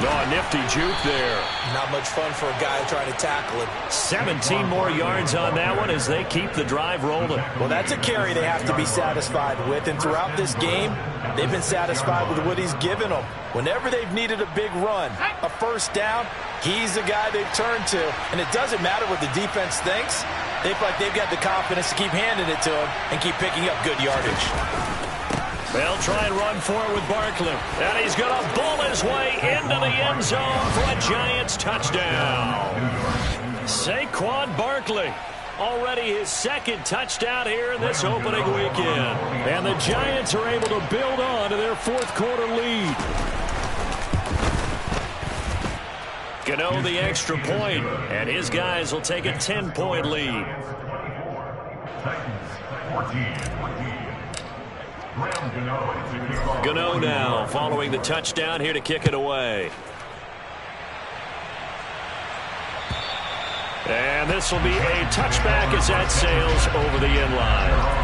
Oh, nifty juke there. Not much fun for a guy trying to tackle it. 17 more yards on that one as they keep the drive rolling. Well, that's a carry they have to be satisfied with, and throughout this game, they've been satisfied with what he's given them. Whenever they've needed a big run, a first down, he's the guy they've turned to. And it doesn't matter what the defense thinks. They feel like they've got the confidence to keep handing it to him and keep picking up good yardage. They'll try and run for it with Barkley. And he's going to ball his way into the end zone for a Giants touchdown. Saquon Barkley, already his 2nd touchdown here in this opening weekend. And the Giants are able to build on to their 4th quarter lead. Gano the extra point, and his guys will take a 10-point lead. Gano now following the touchdown here to kick it away. And this will be a touchback as that sails over the end line.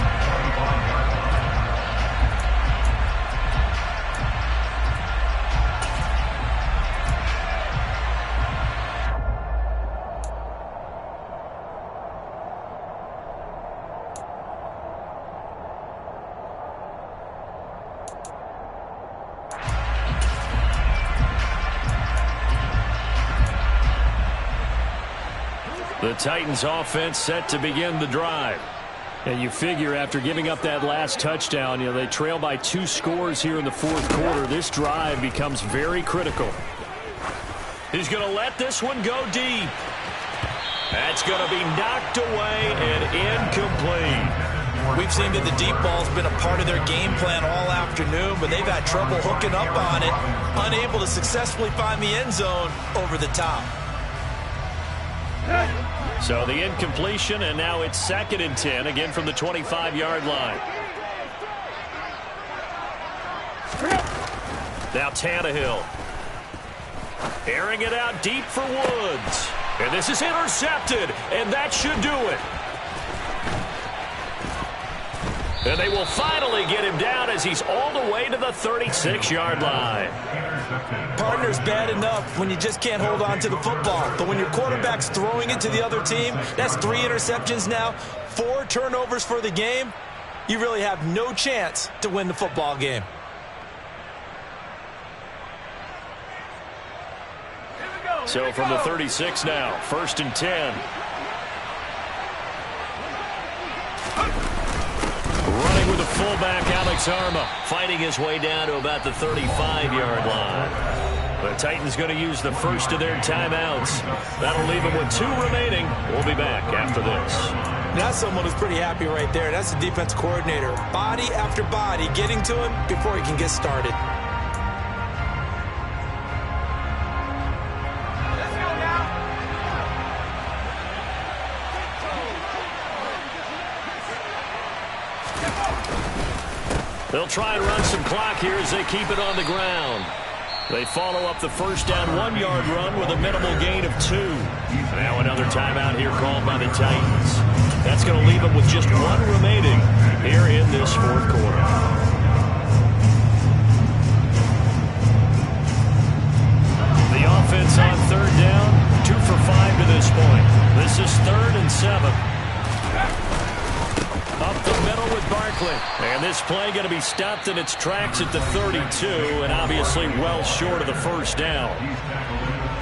The Titans offense set to begin the drive. And you figure after giving up that last touchdown, they trail by 2 scores here in the fourth quarter. This drive becomes very critical. He's going to let this one go deep. That's going to be knocked away and incomplete. We've seen that the deep ball's been a part of their game plan all afternoon, but they've had trouble hooking up on it, unable to successfully find the end zone over the top. So the incompletion, and now it's 2nd and 10, again from the 25-yard line. Now Tannehill. Airing it out deep for Woods. And this is intercepted, and that should do it. And they will finally get him down as he's all the way to the 36-yard line. Partner's bad enough when you just can't hold on to the football. But when your quarterback's throwing it to the other team, that's 3 interceptions now, 4 turnovers for the game. You really have no chance to win the football game. So from the 36 now, 1st and 10. Running with the fullback, Alex Arma, fighting his way down to about the 35-yard line. The Titans going to use the first of their timeouts. That'll leave them with 2 remaining. We'll be back after this. That's someone who's pretty happy right there. That's the defense coordinator. Body after body getting to him before he can get started. They'll try and run some clock here as they keep it on the ground. They follow up the first down 1-yard run with a minimal gain of 2. Now another timeout here called by the Titans. That's going to leave them with just 1 remaining here in this fourth quarter. The offense on 3rd down, 2 for 5 to this point. This is 3rd and 7. Up the middle with Barkley. And this play going to be stopped in its tracks at the 32, and obviously well short of the first down.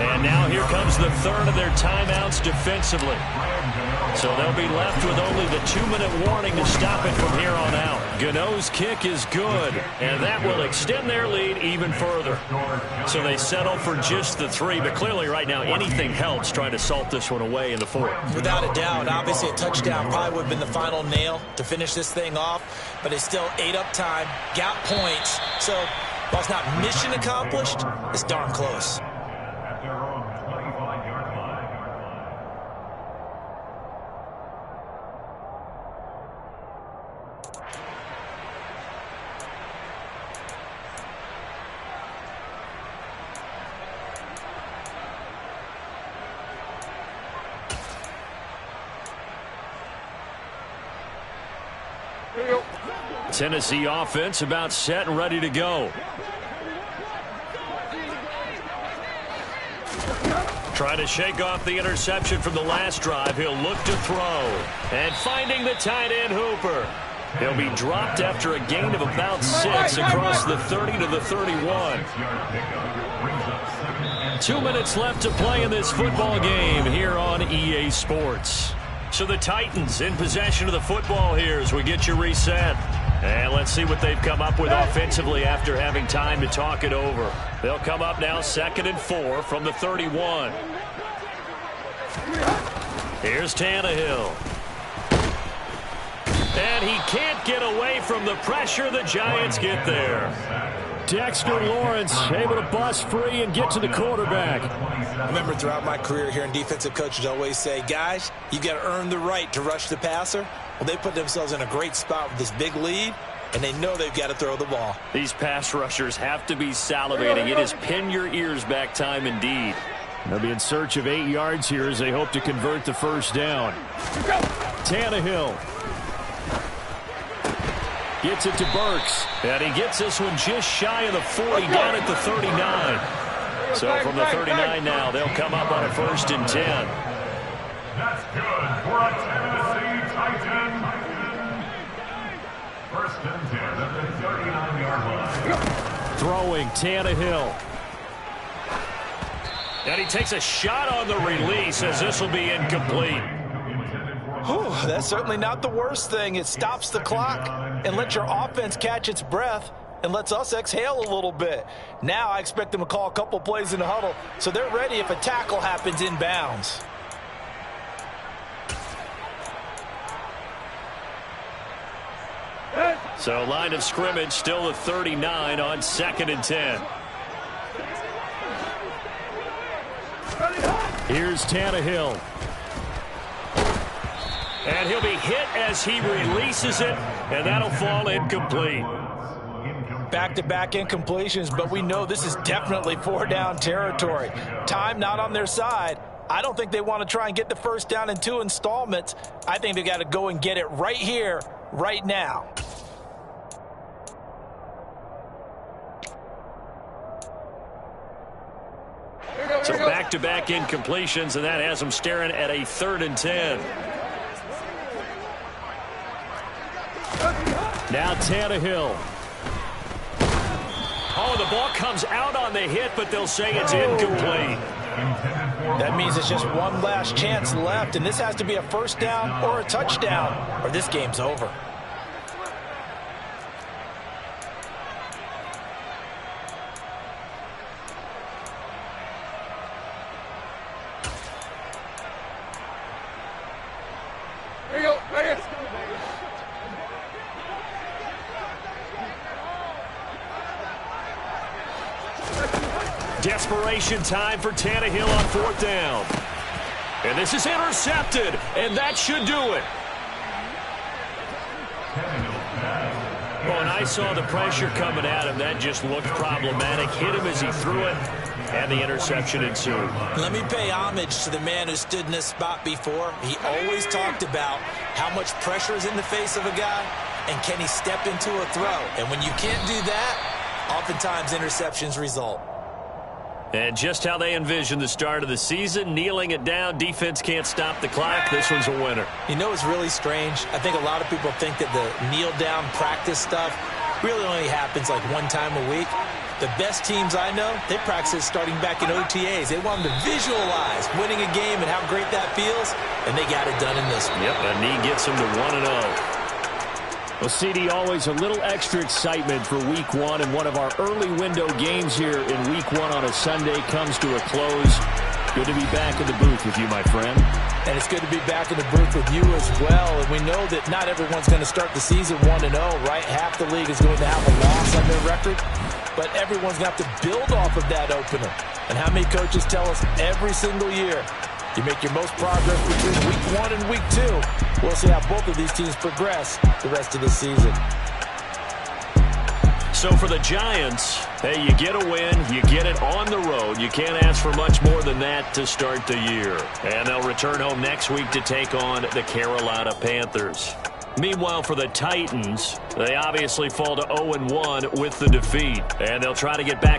And now here comes the 3rd of their timeouts defensively. So they'll be left with only the 2-minute warning to stop it from here on out. Gano's kick is good, and that will extend their lead even further. So they settle for just the 3, but clearly right now anything helps trying to salt this one away in the 4th. Without a doubt, obviously a touchdown probably would have been the final nail to finish this thing off, but it's still ate up time, got points. So while it's not mission accomplished, it's darn close. At their own 25-yard line. Tennessee offense about set and ready to go. Trying to shake off the interception from the last drive. He'll look to throw. And finding the tight end Hooper. He'll be dropped after a gain of about 6 across the 30 to the 31. 2 minutes left to play in this football game here on EA Sports. So the Titans in possession of the football here as we get you reset. And let's see what they've come up with offensively after having time to talk it over. They'll come up now 2nd and 4 from the 31. Here's Tannehill. And he can't get away from the pressure. The Giants get there. Dexter Lawrence able to bust free and get to the quarterback. I remember throughout my career here in defensive coaches always say, guys, you got to earn the right to rush the passer. Well, they put themselves in a great spot with this big lead, and they know they've got to throw the ball. These pass rushers have to be salivating. It is pin your ears back time indeed. They'll be in search of 8 yards here as they hope to convert the first down. Tannehill gets it to Burks. And he gets this one just shy of the 40, down at the 39. So from the 39 now, they'll come up on a 1st and 10. That's good for a Tennessee Titan. 1st and 10 at the 39-yard line. Throwing Tannehill. And he takes a shot on the release as this will be incomplete. Whew, that's certainly not the worst thing. It stops the clock and lets your offense catch its breath and lets us exhale a little bit. Now I expect them to call a couple plays in the huddle so they're ready if a tackle happens inbounds. So line of scrimmage still the 39 on 2nd and 10. Here's Tannehill. And he'll be hit as he releases it, and that'll fall incomplete. Back-to-back incompletions, but we know this is definitely 4-down territory. Time not on their side. I don't think they want to try and get the first down in 2 installments. I think they got to go and get it right here, right now. So back-to-back incompletions, and that has them staring at a 3rd and 10. Now Tannehill. Oh, the ball comes out on the hit, but they'll say it's incomplete. That means it's just one last chance left, and this has to be a 1st down or a touchdown, or this game's over. Desperation time for Tannehill on 4th down. And this is intercepted, and that should do it. Well, when I saw the pressure coming at him, that just looked problematic. Hit him as he threw it, and the interception ensued. Let me pay homage to the man who stood in this spot before. He always talked about how much pressure is in the face of a guy, and can he step into a throw. And when you can't do that, oftentimes interceptions result. And just how they envision the start of the season, kneeling it down, defense can't stop the clock. This one's a winner. You know, it's really strange. I think a lot of people think that the kneel-down practice stuff really only happens like one time a week. The best teams I know, they practice starting back in OTAs. They want them to visualize winning a game and how great that feels, and they got it done in this one. Yep, a knee gets them to 1-0. Well, CD, always a little extra excitement for Week 1, and one of our early window games here in Week 1 on a Sunday comes to a close. Good to be back in the booth with you, my friend. And it's good to be back in the booth with you as well. And we know that not everyone's going to start the season 1-0, right? Half the league is going to have a loss on their record. But everyone's going to have to build off of that opener. And how many coaches tell us every single year, you make your most progress between Week 1 and Week 2. We'll see how both of these teams progress the rest of the season. So for the Giants, hey, you get a win, you get it on the road. You can't ask for much more than that to start the year. And they'll return home next week to take on the Carolina Panthers. Meanwhile, for the Titans, they obviously fall to 0-1 with the defeat. And they'll try to get back